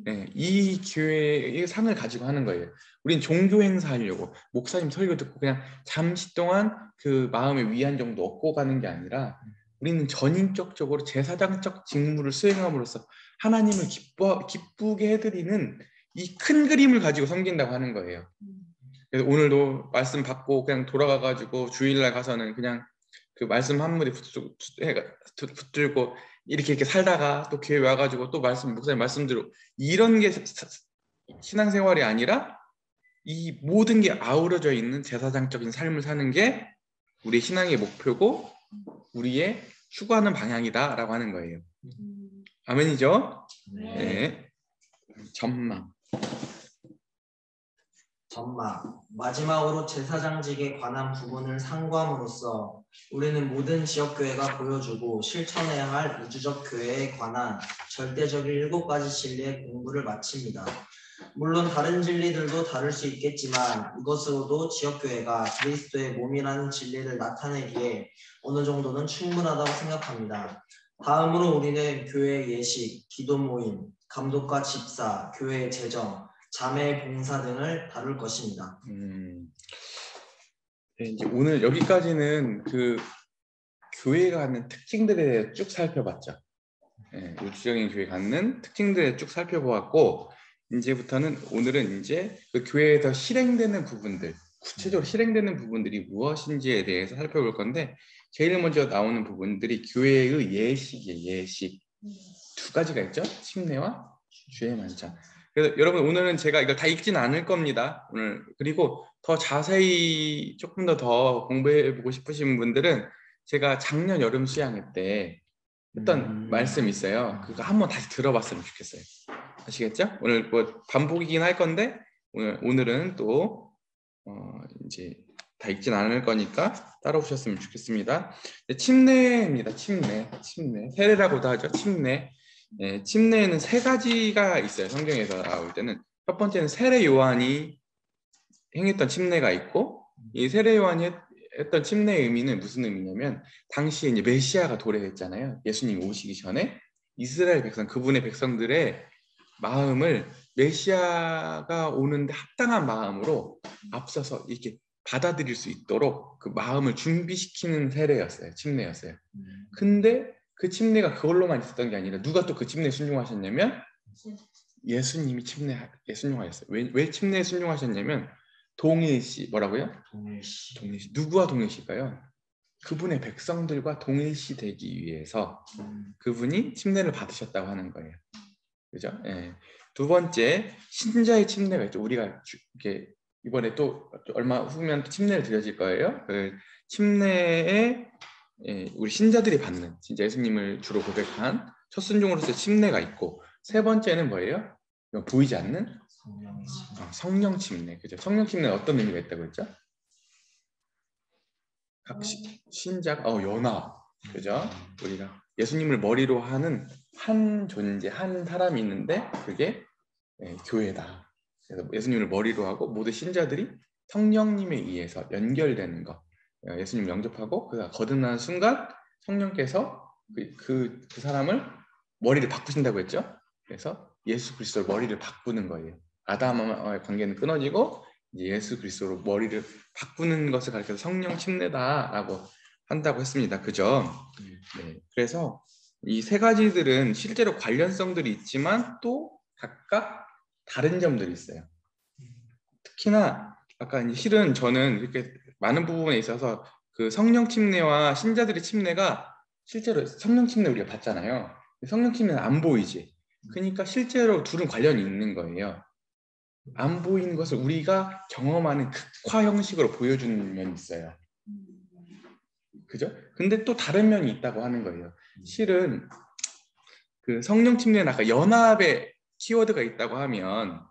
네, 이 교회의 상을 가지고 하는 거예요. 우린 종교 행사 하려고 목사님 설교 듣고 그냥 잠시 동안 그 마음의 위안 정도 얻고 가는 게 아니라 우리는 전인격적으로 제사장적 직무를 수행함으로써 하나님을 기쁘게 해드리는 이 큰 그림을 가지고 섬긴다고 하는 거예요. 그래서 오늘도 말씀 받고 그냥 돌아가가지고 주일날 가서는 그냥 그 말씀 한 무대 붙들고 이렇게 살다가 또 교회 와가지고 또 목사님 말씀 들고 이런 게 신앙생활이 아니라 이 모든 게 아우러져 있는 제사장적인 삶을 사는 게 우리 신앙의 목표고 우리의 추구하는 방향이다라고 하는 거예요. 아멘이죠? 네. 전망. 마지막으로 제사장직에 관한 부분을 상고함으로써 우리는 모든 지역교회가 보여주고 실천해야 할 우주적 교회에 관한 절대적인 7가지 진리의 공부를 마칩니다. 물론 다른 진리들도 다를 수 있겠지만 이것으로도 지역교회가 그리스도의 몸이라는 진리를 나타내기에 어느 정도는 충분하다고 생각합니다. 다음으로 우리는 교회 예식, 기도 모임, 감독과 집사, 교회 재정, 자매 봉사 등을 다룰 것입니다. 네, 이제 오늘 여기까지는 그 교회가 갖는 특징들에 대해 쭉 살펴봤죠. 네, 우주적인 교회 갖는 특징들에 쭉 살펴보았고 이제부터는 오늘은 이제 그 교회에서 실행되는 부분들, 구체적으로 실행되는 부분들이 무엇인지에 대해서 살펴볼 건데 제일 먼저 나오는 부분들이 교회의 예식이에요. 예식. 2가지가 있죠. 침례와 주의 만찬. 그래서 여러분 오늘은 제가 이걸 다 읽지는 않을 겁니다. 오늘 그리고 더 자세히 조금 더 공부해보고 싶으신 분들은 제가 작년 여름 수양회 때 했던 말씀이 있어요. 그거 한번 다시 들어봤으면 좋겠어요. 아시겠죠? 오늘 뭐 반복이긴 할 건데 오늘은 또 이제 다 읽진 않을 거니까 따라오셨으면 좋겠습니다. 침례입니다. 침례. 세례라고도 하죠. 침례. 네, 침례에는 3가지가 있어요. 성경에서 나올 때는 첫 번째는 세례 요한이 행했던 침례가 있고 이 세례 요한이 했던 침례의 의미는 무슨 의미냐면 당시에 이제 메시아가 도래했잖아요. 예수님 오시기 전에 이스라엘 백성, 그분의 백성들의 마음을 메시아가 오는데 합당한 마음으로 앞서서 이렇게 받아들일 수 있도록 그 마음을 준비시키는 세례였어요. 침례였어요. 근데 그 침례가 그걸로만 있었던 게 아니라 누가 또 그 침례에 순종하셨냐면 예수님이 순종하셨어요. 왜 침례에 순종하셨냐면 동일시 뭐라고요? 동일시. 누구와 동일시일까요? 그분의 백성들과 동일시 되기 위해서 그분이 침례를 받으셨다고 하는 거예요. 그죠? 예. 2번째 신자의 침례가 있죠. 우리가 이렇게 이번에 또 얼마 후면 또 침례를 드려질 거예요. 그 침례에 우리 신자들이 받는 진짜 예수님을 주로 고백한 첫 순종으로서의 침례가 있고 3번째는 뭐예요? 보이지 않는 성령 침례. 그죠? 성령 침례는 어떤 의미가 있다고 했죠? 각 신자가 연합. 그죠? 우리가 예수님을 머리로 하는 한 존재, 한 사람이 있는데 그게 교회다. 그래서 예수님을 머리로 하고 모든 신자들이 성령님에 의해서 연결되는 거. 예수님 영접하고 그가 거듭나는 순간 성령께서 그 사람을 머리를 바꾸신다고 했죠. 그래서 예수 그리스도로 머리를 바꾸는 거예요. 아담과의 관계는 끊어지고 이제 예수 그리스도로 머리를 바꾸는 것을 가리켜서 성령 침례다라고 한다고 했습니다. 그죠? 네. 그래서 이 3가지들은 실제로 관련성들이 있지만 또 각각 다른 점들이 있어요. 특히나 아까 이제 실은 저는 이렇게 많은 부분에 있어서 그 성령 침례와 신자들의 침례가 실제로 성령 침례 우리가 받잖아요. 성령 침례는 안 보이지. 그러니까 실제로 둘은 관련이 있는 거예요. 안 보이는 것을 우리가 경험하는 극화 형식으로 보여주는 면이 있어요. 그죠? 근데 또 다른 면이 있다고 하는 거예요. 실은 그 성령 침례는 아까 연합의 키워드가 있다고 하면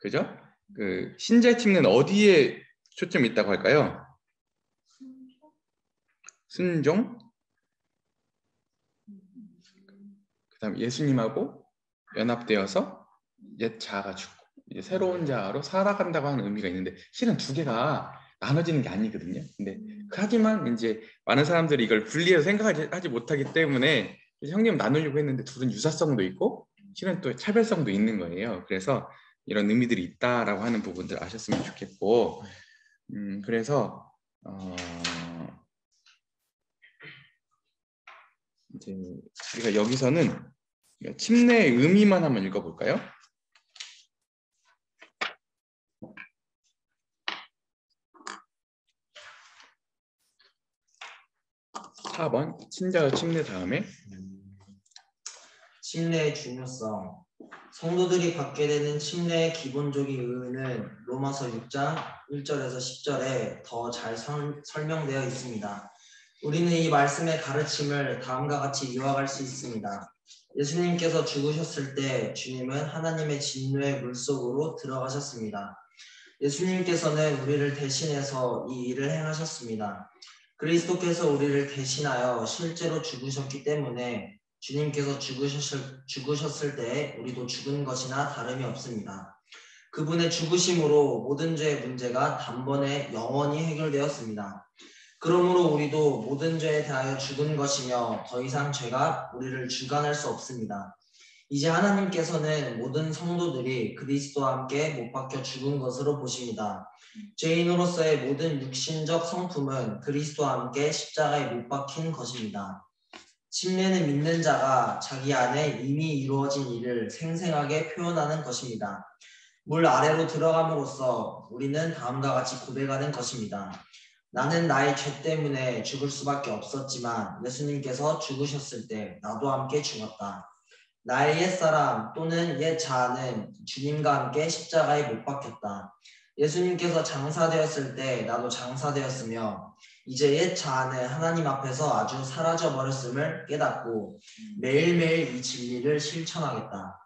그죠? 그 신자의 침례는 어디에 초점이 있다고 할까요? 순종, 그다음 예수님하고 연합되어서 옛 자아가 죽고 이제 새로운 자아로 살아간다고 하는 의미가 있는데 실은 2개가 나눠지는 게 아니거든요. 근데 하지만 이제 많은 사람들이 이걸 분리해서 생각하지 못하기 때문에 형님 나누려고 했는데 둘은 유사성도 있고 실은 또 차별성도 있는 거예요. 그래서 이런 의미들이 있다라고 하는 부분들 아셨으면 좋겠고, 그래서 이제 우리가 여기서는 침례의 의미만 한번 읽어볼까요? 4번 친자의 침례 다음에 침례의 중요성. 성도들이 받게 되는 침례의 기본적인 의의는 로마서 6장 1절에서 10절에 더 잘 설명되어 있습니다. 우리는 이 말씀의 가르침을 다음과 같이 요약할 수 있습니다. 예수님께서 죽으셨을 때 주님은 하나님의 진노의 물속으로 들어가셨습니다. 예수님께서는 우리를 대신해서 이 일을 행하셨습니다. 그리스도께서 우리를 대신하여 실제로 죽으셨기 때문에 주님께서 죽으셨을 때 우리도 죽은 것이나 다름이 없습니다. 그분의 죽으심으로 모든 죄의 문제가 단번에 영원히 해결되었습니다. 그러므로 우리도 모든 죄에 대하여 죽은 것이며 더 이상 죄가 우리를 주관할 수 없습니다. 이제 하나님께서는 모든 성도들이 그리스도와 함께 못 박혀 죽은 것으로 보십니다. 죄인으로서의 모든 육신적 성품은 그리스도와 함께 십자가에 못 박힌 것입니다. 침례는 믿는 자가 자기 안에 이미 이루어진 일을 생생하게 표현하는 것입니다. 물 아래로 들어감으로써 우리는 다음과 같이 고백하는 것입니다. 나는 나의 죄 때문에 죽을 수밖에 없었지만 예수님께서 죽으셨을 때 나도 함께 죽었다. 나의 옛사람 또는 옛 자아는 주님과 함께 십자가에 못 박혔다. 예수님께서 장사되었을 때 나도 장사되었으며 이제 옛 자아는 하나님 앞에서 아주 사라져버렸음을 깨닫고 매일매일 이 진리를 실천하겠다.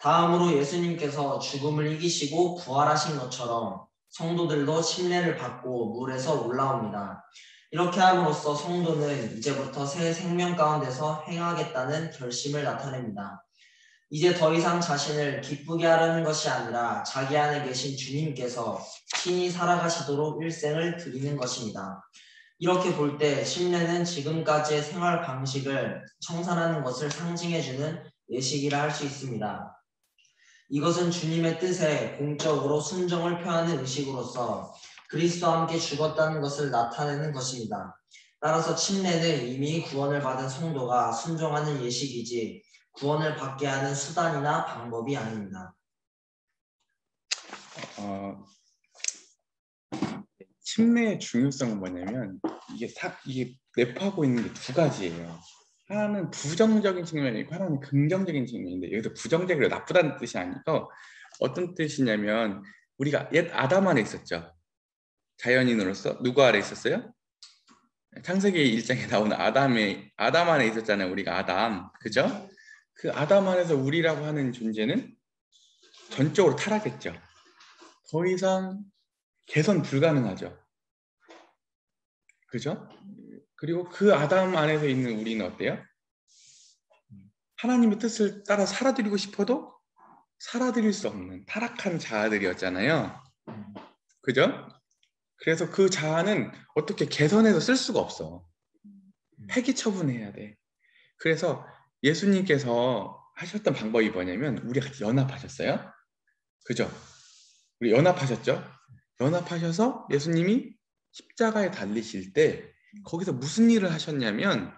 다음으로 예수님께서 죽음을 이기시고 부활하신 것처럼 성도들도 침례를 받고 물에서 올라옵니다. 이렇게 함으로써 성도는 이제부터 새 생명 가운데서 행하겠다는 결심을 나타냅니다. 이제 더 이상 자신을 기쁘게 하려는 것이 아니라 자기 안에 계신 주님께서 친히 살아가시도록 일생을 드리는 것입니다. 이렇게 볼 때 침례는 지금까지의 생활 방식을 청산하는 것을 상징해주는 예식이라 할 수 있습니다. 이것은 주님의 뜻에 공적으로 순종을 표하는 의식으로서 그리스도와 함께 죽었다는 것을 나타내는 것입니다. 따라서 침례는 이미 구원을 받은 성도가 순종하는 예식이지 구원을 받게 하는 수단이나 방법이 아닙니다. 침례의 중요성은 뭐냐면 이게 내포하고 있는 게 두 가지예요. 하나는 부정적인 측면이고 하나는 긍정적인 측면인데 여기서 부정적이고 나쁘다는 뜻이 아니고 어떤 뜻이냐면 우리가 옛 아담 안에 있었죠. 자연인으로서 누구 아래 있었어요? 창세기 1장에 나오는 아담 안에 있었잖아요. 우리가 아담, 그죠? 그 아담 안에서 우리라고 하는 존재는 전적으로 타락했죠. 더 이상 개선 불가능하죠. 그죠? 그리고 그 아담 안에서 있는 우리는 어때요? 하나님의 뜻을 따라 살아드리고 싶어도 살아드릴 수 없는 타락한 자아들이었잖아요. 그죠? 그래서 그 자아는 어떻게 개선해서 쓸 수가 없어. 폐기 처분해야 돼. 그래서 예수님께서 하셨던 방법이 뭐냐면 우리 같이 연합하셨어요. 그죠? 우리 연합하셨죠? 연합하셔서 예수님이 십자가에 달리실 때 거기서 무슨 일을 하셨냐면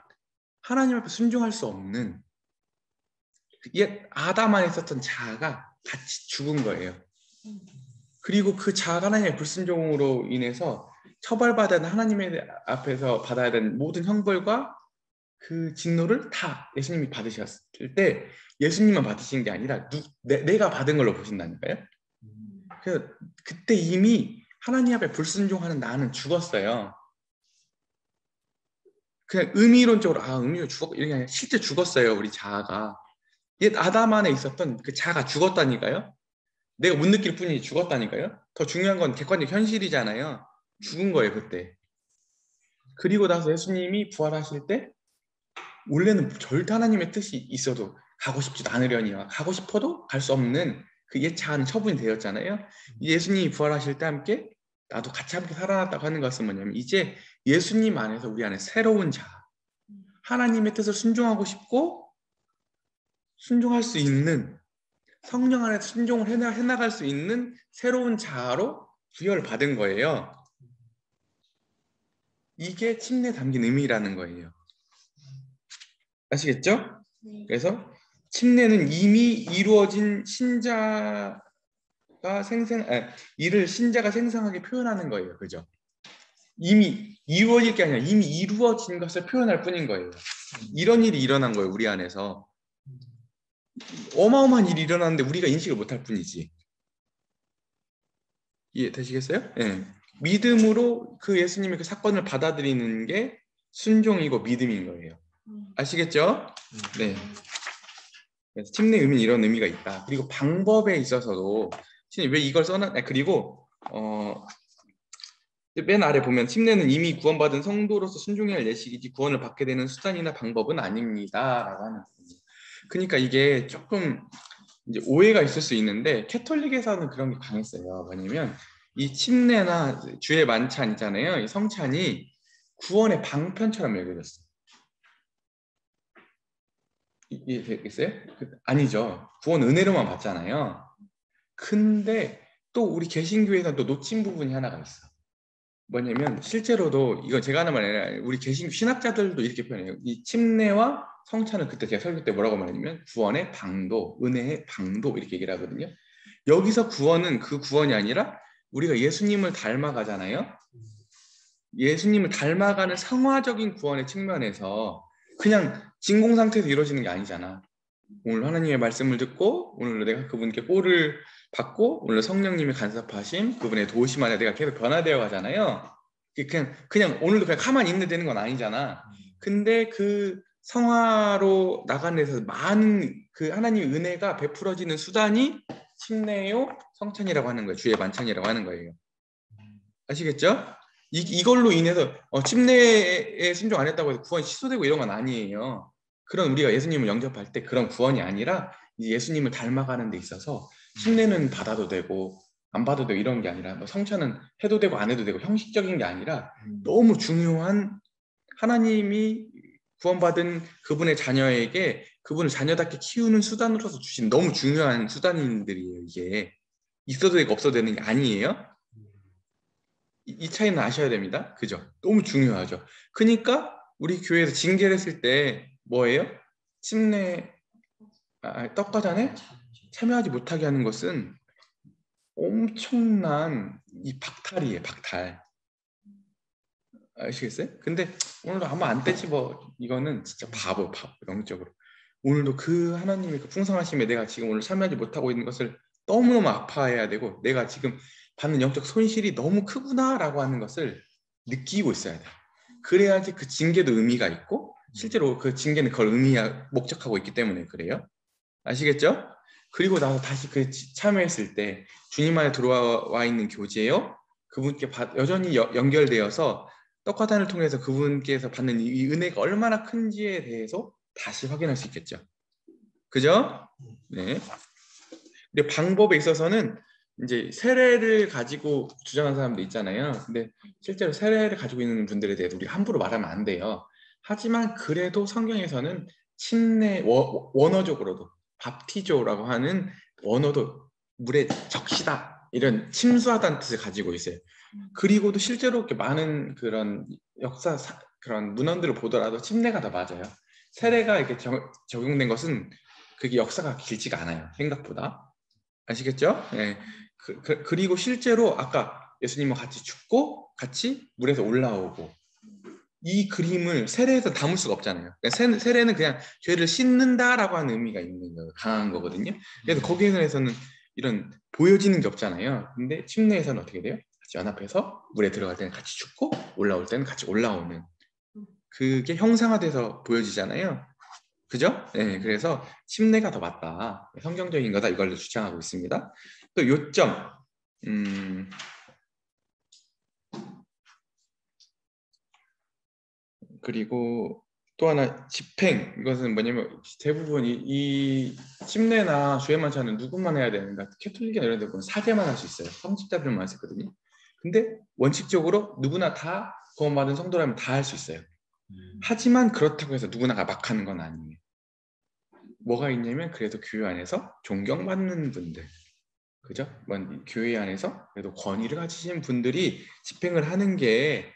하나님 앞에 순종할 수 없는 옛 아담 안에 있었던 자아가 같이 죽은 거예요. 그리고 그 자아가 하나님의 불순종으로 인해서 처벌받은 하나님의 앞에서 받아야 되는 모든 형벌과 그 진노를 다 예수님이 받으셨을 때 예수님만 받으신 게 아니라 내가 받은 걸로 보신다니까요. 그래서 그때 이미 하나님 앞에 불순종하는 나는 죽었어요. 그냥 의미론적으로 의미로 죽었고 이게 아니라 실제 죽었어요. 우리 자아가. 옛 아담 안에 있었던 그 자아가 죽었다니까요. 내가 못 느낄 뿐이지 죽었다니까요. 더 중요한 건 객관적 현실이잖아요. 죽은 거예요 그때. 그리고 나서 예수님이 부활하실 때 원래는 절대 하나님의 뜻이 있어도 가고 싶지도 않으려니와 가고 싶어도 갈 수 없는 그 옛 자아는 처분이 되었잖아요. 예수님이 부활하실 때 함께 나도 같이 함께 살아났다고 하는 것은 뭐냐면 이제 예수님 안에서 우리 안에 새로운 자아, 하나님의 뜻을 순종하고 싶고 순종할 수 있는, 성령 안에서 순종을 해나갈 수 있는 새로운 자아로 부여를 받은 거예요. 이게 침례에 담긴 의미라는 거예요. 아시겠죠? 그래서 침례는 이미 이루어진 신자가 이를 신자가 생생하게 표현하는 거예요. 그죠? 이미 이루어질 게 아니라 이미 이루어진 것을 표현할 뿐인 거예요. 이런 일이 일어난 거예요. 우리 안에서. 어마어마한 일이 일어났는데 우리가 인식을 못할 뿐이지. 이해되시겠어요? 네. 믿음으로 그 예수님의 그 사건을 받아들이는 게 순종이고 믿음인 거예요. 아시겠죠? 네. 그래서 침례 의미는 이런 의미가 있다. 그리고 방법에 있어서도 왜 이걸 그리고 맨 아래 보면 침례는 이미 구원받은 성도로서 순종해야 할 예식이지 구원을 받게 되는 수단이나 방법은 아닙니다라고 하는 거예요. 그러니까 이게 조금 이제 오해가 있을 수 있는데 캐톨릭에서는 그런 게 강했어요. 뭐냐면 이 침례나 주의 만찬 있잖아요. 이 성찬이 구원의 방편처럼 여겨졌어요. 이해되겠어요? 아니죠. 구원 은혜로만 받잖아요. 근데 또 우리 개신교에서는 또 놓친 부분이 하나가 있어. 뭐냐면 실제로도 이건 제가 하는 말이 아니라 우리 개신교 신학자들도 이렇게 표현해요. 이 침례와 성찬은 그때 제가 설교 때 뭐라고 말했냐면 구원의 방도, 은혜의 방도 이렇게 얘기를 하거든요. 여기서 구원은 그 구원이 아니라 우리가 예수님을 닮아가잖아요. 예수님을 닮아가는 성화적인 구원의 측면에서 그냥 진공 상태에서 이루어지는 게 아니잖아. 오늘 하나님의 말씀을 듣고 오늘 내가 그분께 뽀를 받고 오늘 성령님의 간섭하심 그분의 도우심 안에 내가 계속 변화되어 가잖아요. 그냥 오늘도 그냥 가만히 있는 되는 건 아니잖아. 근데 그 성화로 나가는 데서 많은 그 하나님의 은혜가 베풀어지는 수단이 침례요 성찬이라고 하는 거예요. 주의 만찬이라고 하는 거예요. 아시겠죠? 이걸로 인해서 침례에 순종 안 했다고 해서 구원이 취소되고 이런 건 아니에요. 그런 우리가 예수님을 영접할 때 그런 구원이 아니라 예수님을 닮아가는 데 있어서 침례는 받아도 되고 안 받아도 되고 이런 게 아니라 뭐 성찬은 해도 되고 안 해도 되고 형식적인 게 아니라 너무 중요한 하나님이 구원받은 그분의 자녀에게 그분을 자녀답게 키우는 수단으로서 주신 너무 중요한 수단인들이에요. 이게 있어도 되고 없어도 되는 게 아니에요. 이 차이는 아셔야 됩니다. 그죠? 너무 중요하죠. 그러니까 우리 교회에서 징계를 했을 때 뭐예요? 침례 떡과잔에 참여하지 못하게 하는 것은 엄청난 이 박탈이에요. 박탈. 아시겠어요? 근데 오늘도 아마 안 되지 뭐 이거는 진짜 바보 영적으로. 오늘도 그 하나님의 그 풍성하심에 내가 지금 오늘 참여하지 못하고 있는 것을 너무너무 아파해야 되고 내가 지금 받는 영적 손실이 너무 크구나라고 하는 것을 느끼고 있어야 돼. 그래야지 그 징계도 의미가 있고 실제로 그 징계는 그걸 목적하고 있기 때문에 그래요. 아시겠죠? 그리고 나서 다시 그 참여했을 때 주님 안에 들어와 있는 교제요. 그분께 여전히 연결되어서 떡화단을 통해서 그분께서 받는 이 은혜가 얼마나 큰지에 대해서 다시 확인할 수 있겠죠. 그죠? 네. 근데 방법에 있어서는 이제 세례를 가지고 주장하는 사람도 있잖아요. 근데 실제로 세례를 가지고 있는 분들에 대해서 우리가 함부로 말하면 안 돼요. 하지만 그래도 성경에서는 침례 원어적으로도 밥티조라고 하는 원어도 물에 적시다 이런 침수하다는 뜻을 가지고 있어요. 그리고도 실제로 이렇게 많은 그런 역사 그런 문헌들을 보더라도 침례가 더 맞아요. 세례가 이렇게 적용된 것은 그게 역사가 길지가 않아요. 생각보다. 아시겠죠? 네. 그리고 실제로 아까 예수님과 같이 죽고 같이 물에서 올라오고 이 그림을 세례에서 담을 수가 없잖아요. 그러니까 세례는 그냥 죄를 씻는다라고 하는 의미가 있는 거예요. 강한 거거든요. 그래서 거기에서는 이런 보여지는 게 없잖아요. 근데 침례에서는 어떻게 돼요? 같이 연합해서 물에 들어갈 때는 같이 죽고 올라올 때는 같이 올라오는 그게 형상화돼서 보여지잖아요. 그죠? 네, 그래서 침례가 더 맞다. 성경적인 거다 이걸 주장하고 있습니다. 또 요점, 그리고 또 하나 집행 이것은 뭐냐면 대부분 이 침례나 주의 만찬은 누구만 해야 되는가? 캐톨릭이나 이런 데 보면 사제만 할 수 있어요. 성직자들만 할 수 있거든요. 근데 원칙적으로 누구나 다 구원받은 성도라면 다 할 수 있어요. 하지만 그렇다고 해서 누구나가 막 하는 건 아니에요. 뭐가 있냐면 그래도 교회 안에서 존경받는 분들, 그죠? 교회 안에서 그래도 권위를 가지신 분들이 집행을 하는 게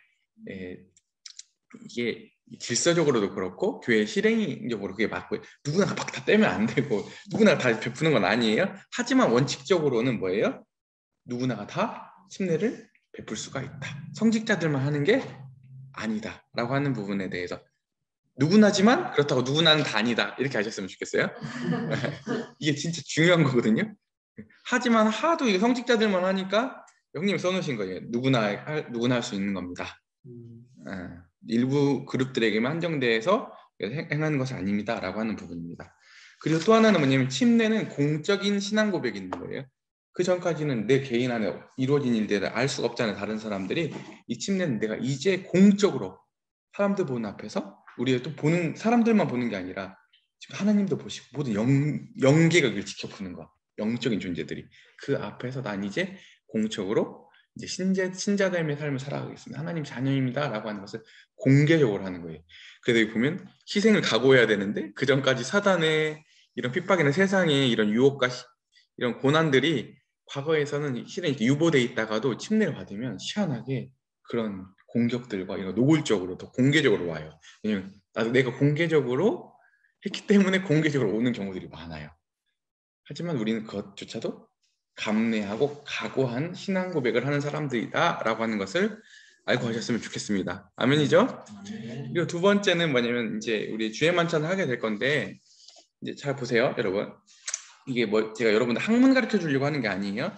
이게 질서적으로도 그렇고 교회 실행적으로 그게 맞고 누구나 막 다 떼면 안 되고 누구나 다 베푸는 건 아니에요. 하지만 원칙적으로는 뭐예요? 누구나가 다 침례를 베풀 수가 있다. 성직자들만 하는 게 아니다 라고 하는 부분에 대해서 누구나지만 그렇다고 누구나는 다 아니다 이렇게 하셨으면 좋겠어요. 이게 진짜 중요한 거거든요. 하지만 하도 이게 성직자들만 하니까 형님이 써놓으신 거예요. 누구나 할 수 있는 겁니다. 일부 그룹들에게만 한정돼서 행하는 것이 아닙니다 라고 하는 부분입니다. 그리고 또 하나는 뭐냐면 침례는 공적인 신앙 고백이 있는 거예요. 그 전까지는 내 개인 안에 이루어진 일들을 알 수가 없잖아요. 다른 사람들이. 이 침례는 내가 이제 공적으로 사람들 보는 앞에서 우리가 또 보는 사람들만 보는 게 아니라 지금 하나님도 보시고 모든 영계가 그걸 지켜보는 거. 영적인 존재들이 그 앞에서 난 이제 공적으로 이제 신자됨의 삶을 살아가겠습니다. 하나님 자녀입니다 라고 하는 것을 공개적으로 하는 거예요. 그래서 여기 보면 희생을 각오해야 되는데 그 전까지 사단의 이런 핍박이나 세상의 이런 유혹과 이런 고난들이 과거에서는 실은 이렇게 유보돼 있다가도 침례를 받으면 희한하게 그런 공격들과 이런 노골적으로 더 공개적으로 와요. 왜냐면 나도 내가 공개적으로 했기 때문에 공개적으로 오는 경우들이 많아요. 하지만 우리는 그것조차도 감내하고 각오한 신앙 고백을 하는 사람들이다 라고 하는 것을 알고 하셨으면 좋겠습니다. 아멘이죠? 그리고 두 번째는 뭐냐면 이제 우리 주의 만찬을 하게 될 건데 이제 잘 보세요 여러분. 이게 뭐 제가 여러분들 학문 가르쳐 주려고 하는 게 아니에요.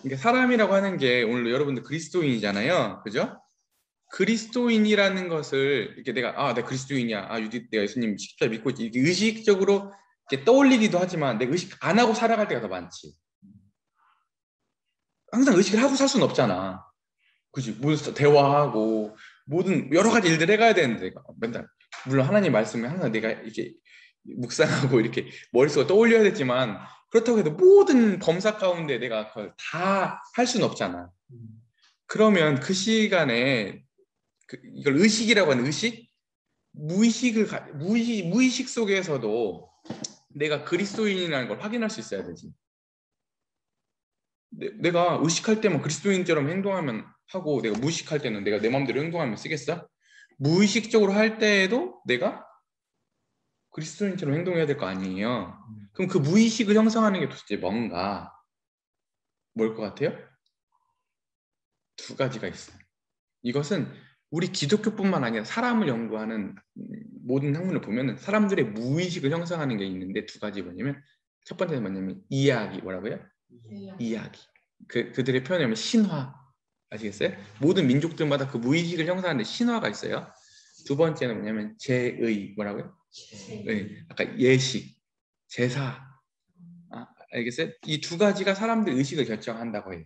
이게 사람이라고 하는 게 오늘 여러분들 그리스도인이잖아요. 그죠? 그리스도인이라는 것을 이렇게 내가 그리스도인이야. 내가 예수님 십자가 믿고 있지. 이렇게 의식적으로 이렇게 떠올리기도 하지만 내가 의식 안 하고 살아갈 때가 더 많지. 항상 의식을 하고 살 수는 없잖아. 그지? 모든 대화하고 모든 여러 가지 일들 해가야 되는데 맨날 물론 하나님 말씀에 항상 내가 이렇게 묵상하고 이렇게 머릿속에 떠올려야 되지만 그렇다고 해도 모든 범사 가운데 내가 그걸 다 할 수는 없잖아. 그러면 그 시간에 이걸 의식이라고 하는 무의식 속에서도 내가 그리스도인이라는 걸 확인할 수 있어야 되지. 내가 의식할 때만 그리스도인처럼 행동하면 하고 내가 무의식할 때는 내가 내 마음대로 행동하면 쓰겠어? 무의식적으로 할 때에도 내가 그리스도인처럼 행동해야 될 거 아니에요. 그럼 그 무의식을 형성하는 게 도대체 뭔가? 뭘 것 같아요? 두 가지가 있어요. 이것은 우리 기독교뿐만 아니라 사람을 연구하는 모든 학문을 보면 사람들의 무의식을 형성하는 게 있는데 두 가지 뭐냐면 첫 번째는 뭐냐면 이야기 뭐라고요? 이야기. 그들의 표현이면 신화. 아시겠어요? 모든 민족들마다 그 무의식을 형성하는 데 신화가 있어요. 두 번째는 뭐냐면 제의 뭐라고요? 네, 아까 예식, 제사. 알겠어요? 이 두 가지가 사람들 의식을 결정한다고 해요.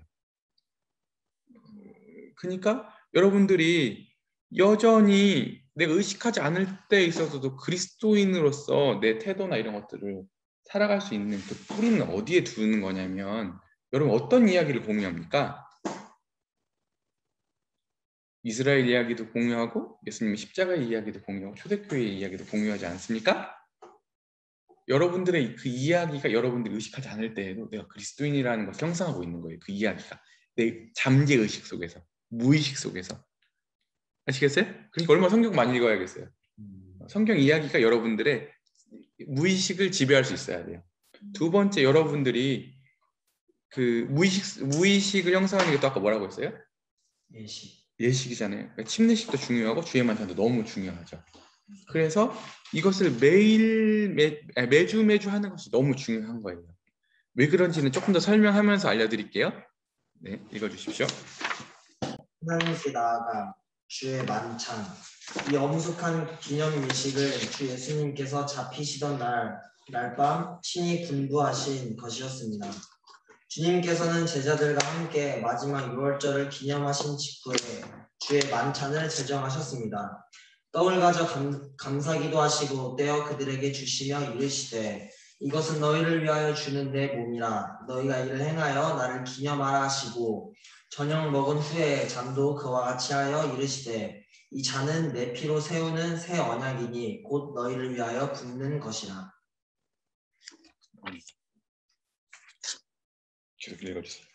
그러니까 여러분들이 여전히 내가 의식하지 않을 때 있어서도 그리스도인으로서 내 태도나 이런 것들을 살아갈 수 있는 그 뿌리는 어디에 두는 거냐면 여러분 어떤 이야기를 공유합니까? 이스라엘 이야기도 공유하고 예수님의 십자가의 이야기도 공유하고 초대교회의 이야기도 공유하지 않습니까? 여러분들의 그 이야기가 여러분들이 의식하지 않을 때에도 내가 그리스도인이라는 것을 형성하고 있는 거예요. 그 이야기가 내 잠재의식 속에서 무의식 속에서 아시겠어요? 그러니까 얼마나 성경 많이 읽어야겠어요. 성경 이야기가 여러분들의 무의식을 지배할 수 있어야 돼요. 두 번째 여러분들이 그 무의식을 형성하는 게 또 아까 뭐라고 했어요? 예식이잖아요. 그러니까 침례식도 중요하고 주의 만찬도 너무 중요하죠. 그래서 이것을 매주 하는 것이 너무 중요한 거예요. 왜 그런지는 조금 더 설명하면서 알려드릴게요. 네, 읽어주십시오. 하나님께 나아가 주의 만찬 이 엄숙한 기념일식을 주 예수님께서 잡히시던 날밤 친히 분부하신 것이었습니다. 주님께서는 제자들과 함께 마지막 유월절을 기념하신 직후에 주의 만찬을 제정하셨습니다. 떡을 가져 감사기도 하시고 떼어 그들에게 주시며 이르시되 이것은 너희를 위하여 주는 내 몸이라 너희가 이를 행하여 나를 기념하라 하시고 저녁 먹은 후에 잔도 그와 같이 하여 이르시되 이 잔은 내 피로 세우는 새 언약이니 곧 너희를 위하여 붓는 것이라. 계속 읽어주세요.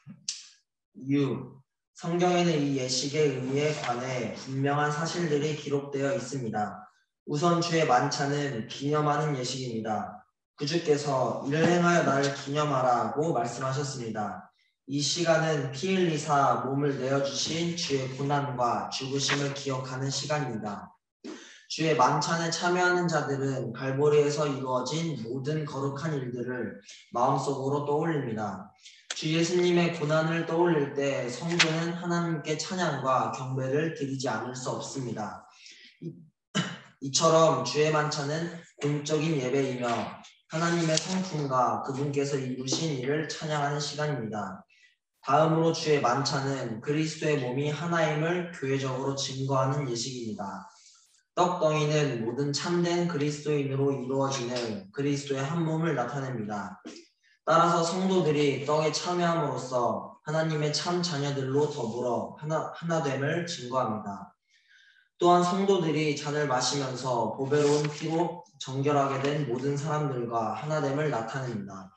6. 성경에는 이 예식의 의미에 관해 분명한 사실들이 기록되어 있습니다. 우선 주의 만찬은 기념하는 예식입니다. 구주께서 이를 행하여 나를 기념하라고 말씀하셨습니다. 이 시간은 피 흘리사 몸을 내어주신 주의 고난과 죽으심을 기억하는 시간입니다. 주의 만찬에 참여하는 자들은 갈보리에서 이루어진 모든 거룩한 일들을 마음속으로 떠올립니다. 주 예수님의 고난을 떠올릴 때 성도는 하나님께 찬양과 경배를 드리지 않을 수 없습니다. 이처럼 주의 만찬은 공적인 예배이며 하나님의 성품과 그분께서 이루신 일을 찬양하는 시간입니다. 다음으로 주의 만찬은 그리스도의 몸이 하나임을 교회적으로 증거하는 예식입니다. 떡덩이는 모든 참된 그리스도인으로 이루어지는 그리스도의 한 몸을 나타냅니다. 따라서 성도들이 떡에 참여함으로써 하나님의 참 자녀들로 더불어 하나됨을 증거합니다. 또한 성도들이 잔을 마시면서 보배로운 피로 정결하게 된 모든 사람들과 하나됨을 나타냅니다.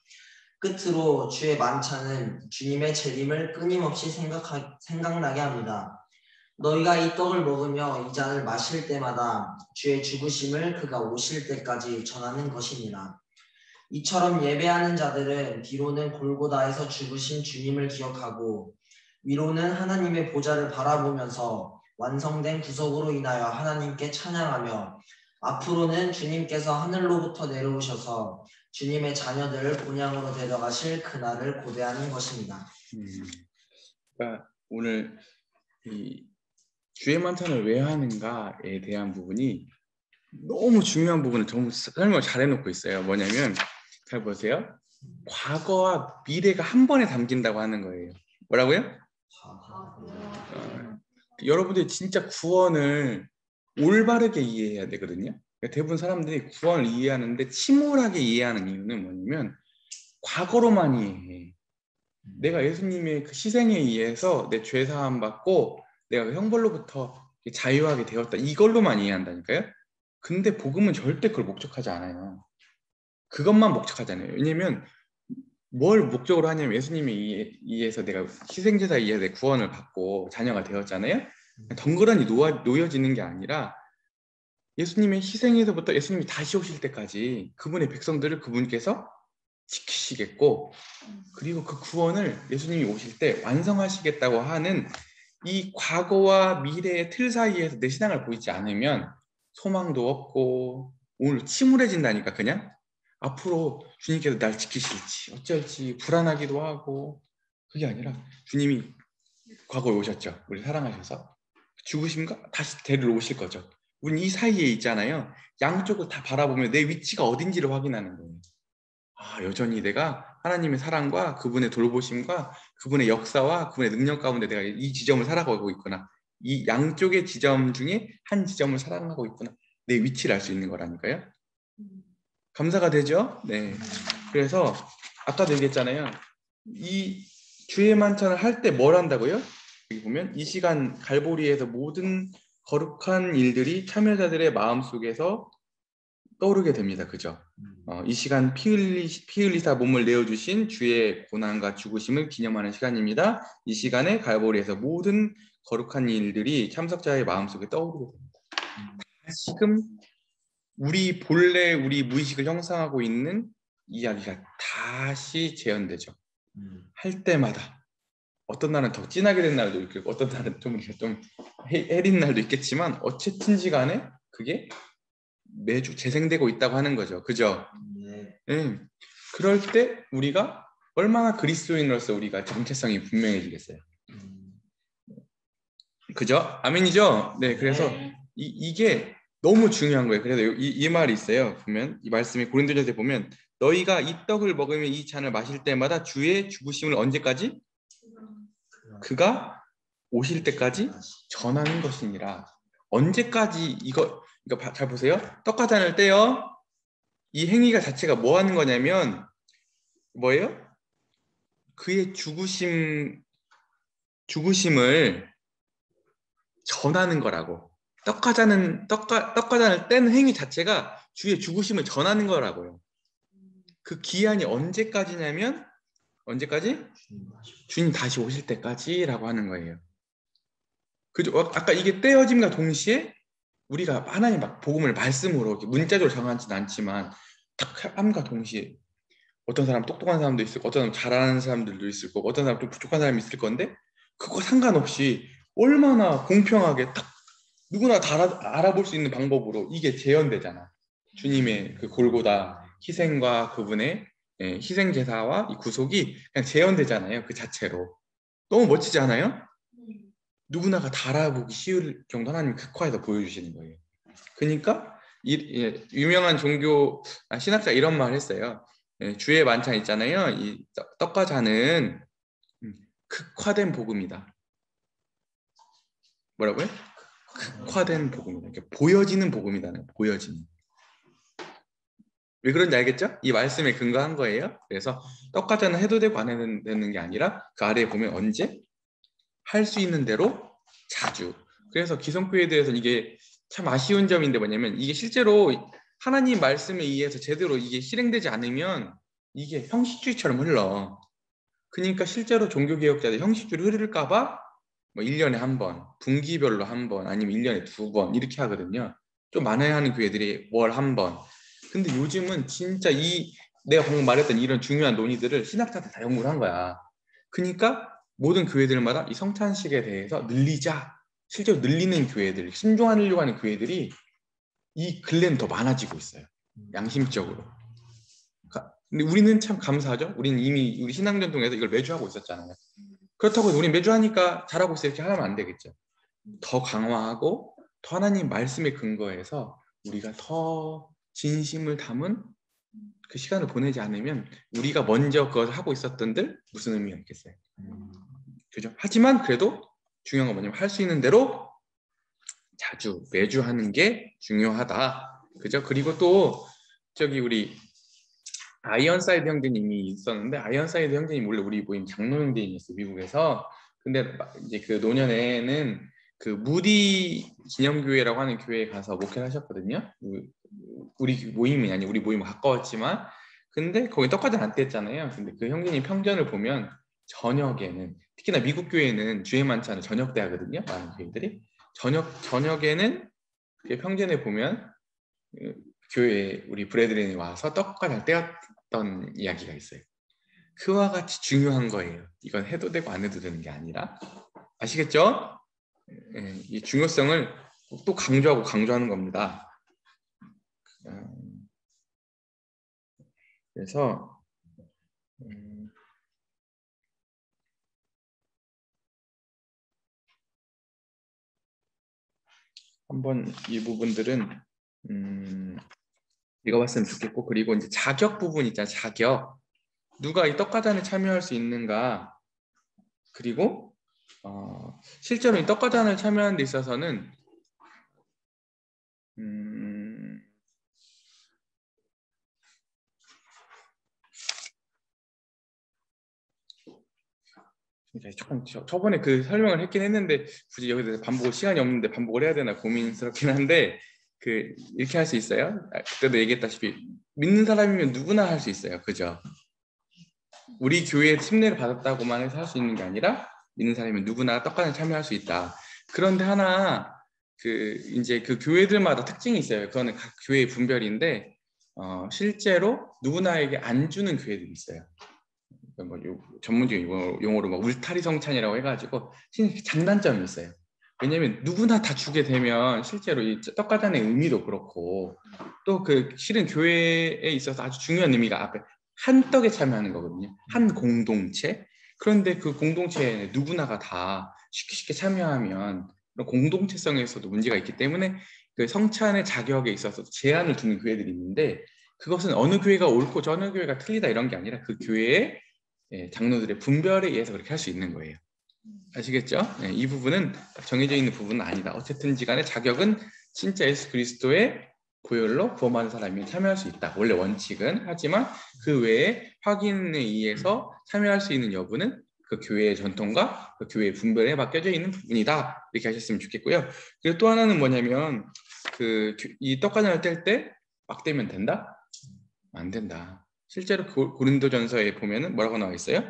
끝으로 주의 만찬은 주님의 재림을 끊임없이 생각나게 합니다. 너희가 이 떡을 먹으며 이 잔을 마실 때마다 주의 죽으심을 그가 오실 때까지 전하는 것입니다. 이처럼 예배하는 자들은 뒤로는 골고다에서 죽으신 주님을 기억하고 위로는 하나님의 보좌를 바라보면서 완성된 구속으로 인하여 하나님께 찬양하며 앞으로는 주님께서 하늘로부터 내려오셔서 주님의 자녀들을 본향으로 데려가실 그날을 고대하는 것입니다. 그러니까 오늘 이 주의 만찬을 왜 하는가에 대한 부분이 너무 중요한 부분을 전부 설명을 잘 해놓고 있어요. 뭐냐면 잘 보세요. 과거와 미래가 한 번에 담긴다고 하는 거예요. 뭐라고요? 여러분들이 진짜 구원을 올바르게 이해해야 되거든요. 대부분 사람들이 구원을 이해하는데 침울하게 이해하는 이유는 뭐냐면 과거로만 이해해. 내가 예수님의 그 희생에 의해서 내 죄 사함 받고 내가 그 형벌로부터 자유하게 되었다. 이걸로만 이해한다니까요. 근데 복음은 절대 그걸 목적하지 않아요. 그것만 목적하잖아요. 왜냐면 뭘 목적으로 하냐면 예수님에 의해서 내가 희생제사에 의해 내 구원을 받고 자녀가 되었잖아요. 덩그러니 놓여지는 게 아니라 예수님의 희생에서부터 예수님이 다시 오실 때까지 그분의 백성들을 그분께서 지키시겠고 그리고 그 구원을 예수님이 오실 때 완성하시겠다고 하는 이 과거와 미래의 틀 사이에서 내 신앙을 보이지 않으면 소망도 없고 오늘 침울해진다니까. 그냥 앞으로 주님께서 날 지키실지 어쩔지 불안하기도 하고, 그게 아니라 주님이 과거에 오셨죠. 우리 사랑하셔서 죽으심과 다시 데리러 오실 거죠. 우린 이 사이에 있잖아요. 양쪽을 다 바라보면 내 위치가 어딘지를 확인하는 거예요. 아, 여전히 내가 하나님의 사랑과 그분의 돌보심과 그분의 역사와 그분의 능력 가운데 내가 이 지점을 살아가고 있구나. 이 양쪽의 지점 중에 한 지점을 살아가고 있구나. 내 위치를 알 수 있는 거라니까요. 감사가 되죠? 네. 그래서 아까도 얘기했잖아요. 이 주의 만찬을 할 때 뭘 한다고요? 여기 보면 이 시간 갈보리에서 모든 거룩한 일들이 참여자들의 마음속에서 떠오르게 됩니다. 그죠? 이 시간 피 흘리사 몸을 내어주신 주의 고난과 죽으심을 기념하는 시간입니다. 이 시간에 갈보리에서 모든 거룩한 일들이 참석자의 마음속에 떠오르게 됩니다. 지금 우리 본래 우리 무의식을 형성하고 있는 이야기가 다시 재현되죠. 할 때마다 어떤 날은 더 진하게 된 날도 있고 어떤 날은 좀 해린 날도 있겠지만 어쨌든지 간에 그게 매주 재생되고 있다고 하는 거죠. 그죠? 네. 그럴 때 우리가 얼마나 그리스도인으로서 우리가 정체성이 분명해지겠어요. 그죠? 아멘이죠? 네. 그래서 이게 너무 중요한 거예요. 그래서 이 말이 있어요. 보면 이 말씀이 고린도전서에 보면 너희가 이 떡을 먹으며 이 잔을 마실 때마다 주의 죽으심을 언제까지? 그가 오실 때까지 전하는 것이니라. 언제까지 이거 잘 보세요. 떡과 잔을 떼요. 이 행위가 자체가 뭐 하는 거냐면 뭐예요? 그의 죽으심을 전하는 거라고. 떡과 잔을 떼는 행위 자체가 주의 죽으심을 전하는 거라고요. 그 기한이 언제까지냐면 언제까지? 주님 다시 오실 때까지라고 하는 거예요. 그죠? 아까 이게 떼어짐과 동시에 우리가 하나님 막 복음을 말씀으로 문자적으로 정하지는 않지만 딱 함과 동시에 어떤 사람 똑똑한 사람도 있을 거고 어떤 사람 잘하는 사람들도 있을 거고 어떤 사람 좀 부족한 사람이 있을 건데 그거 상관없이 얼마나 공평하게 딱 누구나 다 알아볼 수 있는 방법으로 이게 재현되잖아. 주님의 그 골고다 희생과 그분의 희생 제사와 이 구속이 그냥 재현되잖아요. 그 자체로. 너무 멋지지 않아요? 누구나가 다 알아보기 쉬울 정도 하나님 극화해서 보여주시는 거예요. 그러니까 유명한 종교 신학자 이런 말 했어요. 주의 만찬 있잖아요. 이 떡과 잔은 극화된 복음이다. 뭐라고요? 극화된 복음이다. 이렇게 보여지는 복음이다. 보여지는. 왜 그런지 알겠죠? 이 말씀에 근거한 거예요. 그래서 떡과 잔은 해도 되고 안 해도 되는 게 아니라 그 아래에 보면 언제? 할 수 있는 대로 자주. 그래서 기성교회에 대해서는 이게 참 아쉬운 점인데 뭐냐면 이게 실제로 하나님 말씀에 의해서 제대로 이게 실행되지 않으면 이게 형식주의처럼 흘러. 그러니까 실제로 종교개혁자들 형식주의로 흐를까 봐 뭐 1년에 한 번, 분기별로 한 번, 아니면 1년에 2번 이렇게 하거든요. 좀 많아야 하는 교회들이 월 한 번. 근데 요즘은 진짜 내가 방금 말했던 이런 중요한 논의들을 신학자들 다 연구를 한 거야. 그러니까 모든 교회들마다 이 성찬식에 대해서 늘리자. 실제로 늘리는 교회들, 신중하려고 하는 교회들이 이 근래는 더 많아지고 있어요. 양심적으로. 근데 우리는 참 감사하죠. 우리는 이미 우리 신앙 전통에서 이걸 매주 하고 있었잖아요. 그렇다고 우리 매주 하니까 잘하고 있어 이렇게 하면 안 되겠죠. 더 강화하고 더 하나님 말씀에 근거해서 우리가 더 진심을 담은 그 시간을 보내지 않으면 우리가 먼저 그걸 하고 있었던들 무슨 의미가 있겠어요. 그죠? 하지만 그래도 중요한 건 뭐냐면 할 수 있는 대로 자주 매주 하는 게 중요하다. 그죠? 그리고 또 저기 우리 아이언사이드 형제님이 있었는데 아이언사이드 형제님 원래 우리 모임 장로 형제님이었어요. 미국에서. 근데 이제 그 노년에는 그 무디 기념교회라고 하는 교회에 가서 목회를 하셨거든요. 우리 모임이 아니 우리 모임과 가까웠지만 근데 거기 떡과자는 안 뗐잖아요. 근데 그 형제님 평전을 보면 저녁에는 특히나 미국 교회는 주의 만찬을 저녁 때 하거든요. 많은 교회들이 저녁에는 그 평전에 보면 교회에 우리 브레드린이 와서 떡과자를 떼었던 이야기가 있어요. 그와 같이 중요한 거예요. 이건 해도 되고 안 해도 되는 게 아니라 아시겠죠? 이 중요성을 또 강조하고 강조하는 겁니다. 그래서 한번 이 부분들은 읽어봤으면 좋겠고 그리고 이제 자격 부분 있잖아요. 자격. 누가 이 떡과잔에 참여할 수 있는가 그리고 실제로 이 떡과잔을 참여하는 데 있어서는 조금 저번에 그 설명을 했긴 했는데 굳이 여기서 반복을 시간이 없는데 반복을 해야 되나 고민스럽긴 한데 그 이렇게 할 수 있어요. 그때도 얘기했다시피 믿는 사람이면 누구나 할 수 있어요. 그죠? 우리 교회에 침례를 받았다고만 해서 할 수 있는 게 아니라 믿는 사람이면 누구나 떡과잔에 참여할 수 있다. 그런데 하나 이제 그 교회들마다 특징이 있어요. 그거는 각 교회의 분별인데 실제로 누구나에게 안 주는 교회들이 있어요. 뭐 전문적인 용어로 막 울타리 성찬이라고 해가지고 장단점이 있어요. 왜냐하면 누구나 다 주게 되면 실제로 이 떡과잔의 의미도 그렇고 또 그 실은 교회에 있어서 아주 중요한 의미가 앞에 한 떡에 참여하는 거거든요. 한 공동체. 그런데 그 공동체에 누구나가 다 쉽게 참여하면 공동체성에서도 문제가 있기 때문에 그 성찬의 자격에 있어서 제한을 두는 교회들이 있는데 그것은 어느 교회가 옳고 어느 교회가 틀리다 이런 게 아니라 그 교회의 장로들의 분별에 의해서 그렇게 할 수 있는 거예요. 아시겠죠? 이 부분은 정해져 있는 부분은 아니다. 어쨌든지 간에 자격은 진짜 예수 그리스도의 보혈로 구원받은 사람이 참여할 수 있다. 원래 원칙은. 하지만 그 외에 확인에 의해서 참여할 수 있는 여부는 그 교회의 전통과 그 교회의 분별에 맡겨져 있는 부분이다. 이렇게 하셨으면 좋겠고요. 그리고 또 하나는 뭐냐면 이 떡과잔을 뗄 때 막 떼면 된다? 안 된다. 실제로 고린도전서에 보면은 뭐라고 나와 있어요?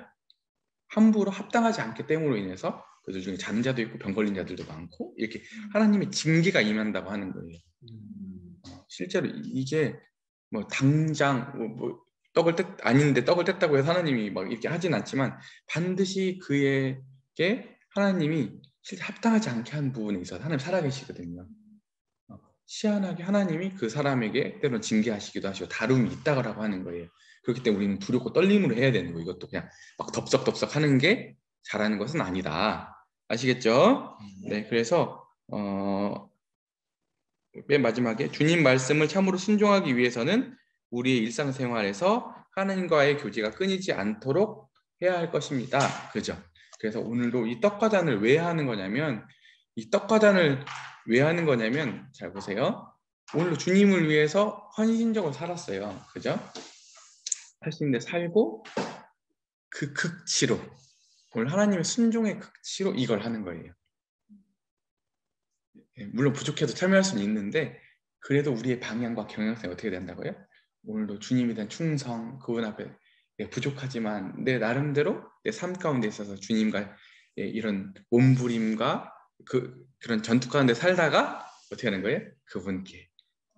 함부로 합당하지 않기 때문으로 인해서 그들 중에 자는 자도 있고 병 걸린 자들도 많고 이렇게 하나님의 징계가 임한다고 하는 거예요. 실제로 이게 뭐 당장 뭐 떡을 아닌데 떡을 뗐다고 해서 하나님이 막 이렇게 하진 않지만 반드시 그에게 하나님이 실제 합당하지 않게 한 부분에 있어서 하나님 살아계시거든요. 희한하게 하나님이 그 사람에게 때로는 징계하시기도 하시고 다름이 있다고 하는 거예요. 그렇기 때문에 우리는 두렵고 떨림으로 해야 되는 거예요. 이것도 그냥 막 덥석덥석 하는 게 잘하는 것은 아니다. 아시겠죠? 네, 그래서 맨 마지막에 주님 말씀을 참으로 순종하기 위해서는 우리의 일상생활에서 하나님과의 교제가 끊이지 않도록 해야 할 것입니다. 그죠? 그래서 오늘도 이 떡과단을 왜 하는 거냐면 이 떡과단을 왜 하는 거냐면 잘 보세요. 오늘도 주님을 위해서 헌신적으로 살았어요. 그죠? 할 수 있는데 살고 그 극치로 오늘 하나님의 순종의 극치로 이걸 하는 거예요. 물론 부족해도 참여할 수는 있는데 그래도 우리의 방향과 경향성이 어떻게 된다고요? 오늘도 주님에 대한 충성, 그분 앞에 부족하지만 내 나름대로 내 삶 가운데 있어서 주님과 이런 몸부림과 그런 전투 가운데 살다가 어떻게 하는 거예요? 그분께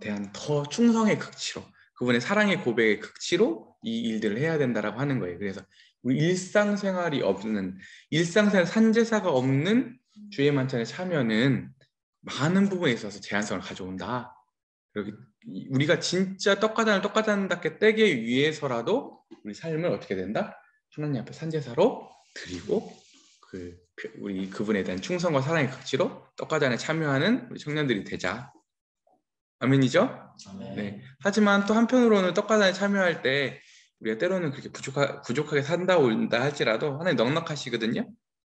대한 더 충성의 극치로 그분의 사랑의 고백의 극치로 이 일들을 해야 된다라고 하는 거예요. 그래서 우리 일상생활이 없는 일상생활 산제사가 없는 주의 만찬에 참여는 많은 부분에 있어서 제한성을 가져온다. 우리가 진짜 떡가단답게 떼기 위해서라도 우리 삶을 어떻게 된다? 하나님 앞에 산제사로 드리고 우리 그분에 대한 충성과 사랑의 극치로 떡가단에 참여하는 우리 청년들이 되자. 아멘이죠? 네. 하지만 또 한편으로는 떡가단에 참여할 때 우리가 때로는 그렇게 부족하게 산다 온다 할지라도 하나님 넉넉하시거든요.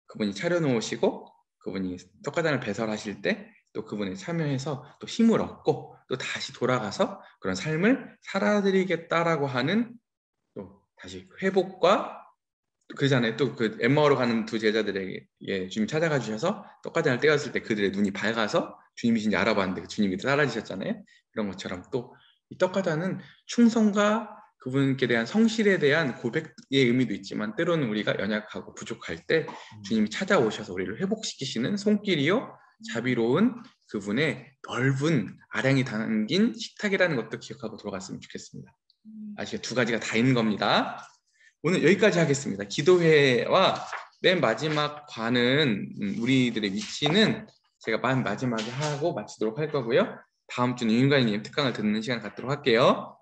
그분이 차려놓으시고 그분이 떡가단을 배설하실 때 또 그분에 참여해서 또 힘을 얻고 또 다시 돌아가서 그런 삶을 살아드리겠다라고 하는 또 다시 회복과 그전에 또 그 엠마오로 가는 두 제자들에게 주님 찾아가 주셔서 떡가단을 떼었을 때 그들의 눈이 밝아서 주님이신지 알아봤는데 주님이 사라지셨잖아요. 그런 것처럼 또 이 떡가단은 충성과 그분께 대한 성실에 대한 고백의 의미도 있지만 때로는 우리가 연약하고 부족할 때 주님이 찾아오셔서 우리를 회복시키시는 손길이요 자비로운 그분의 넓은 아량이 담긴 식탁이라는 것도 기억하고 돌아갔으면 좋겠습니다. 아시죠? 두 가지가 다 있는 겁니다. 오늘 여기까지 하겠습니다. 기도회와 맨 마지막 관은 우리들의 위치는 제가 마지막에 하고 마치도록 할 거고요. 다음 주는 윤가인님 특강을 듣는 시간 갖도록 할게요.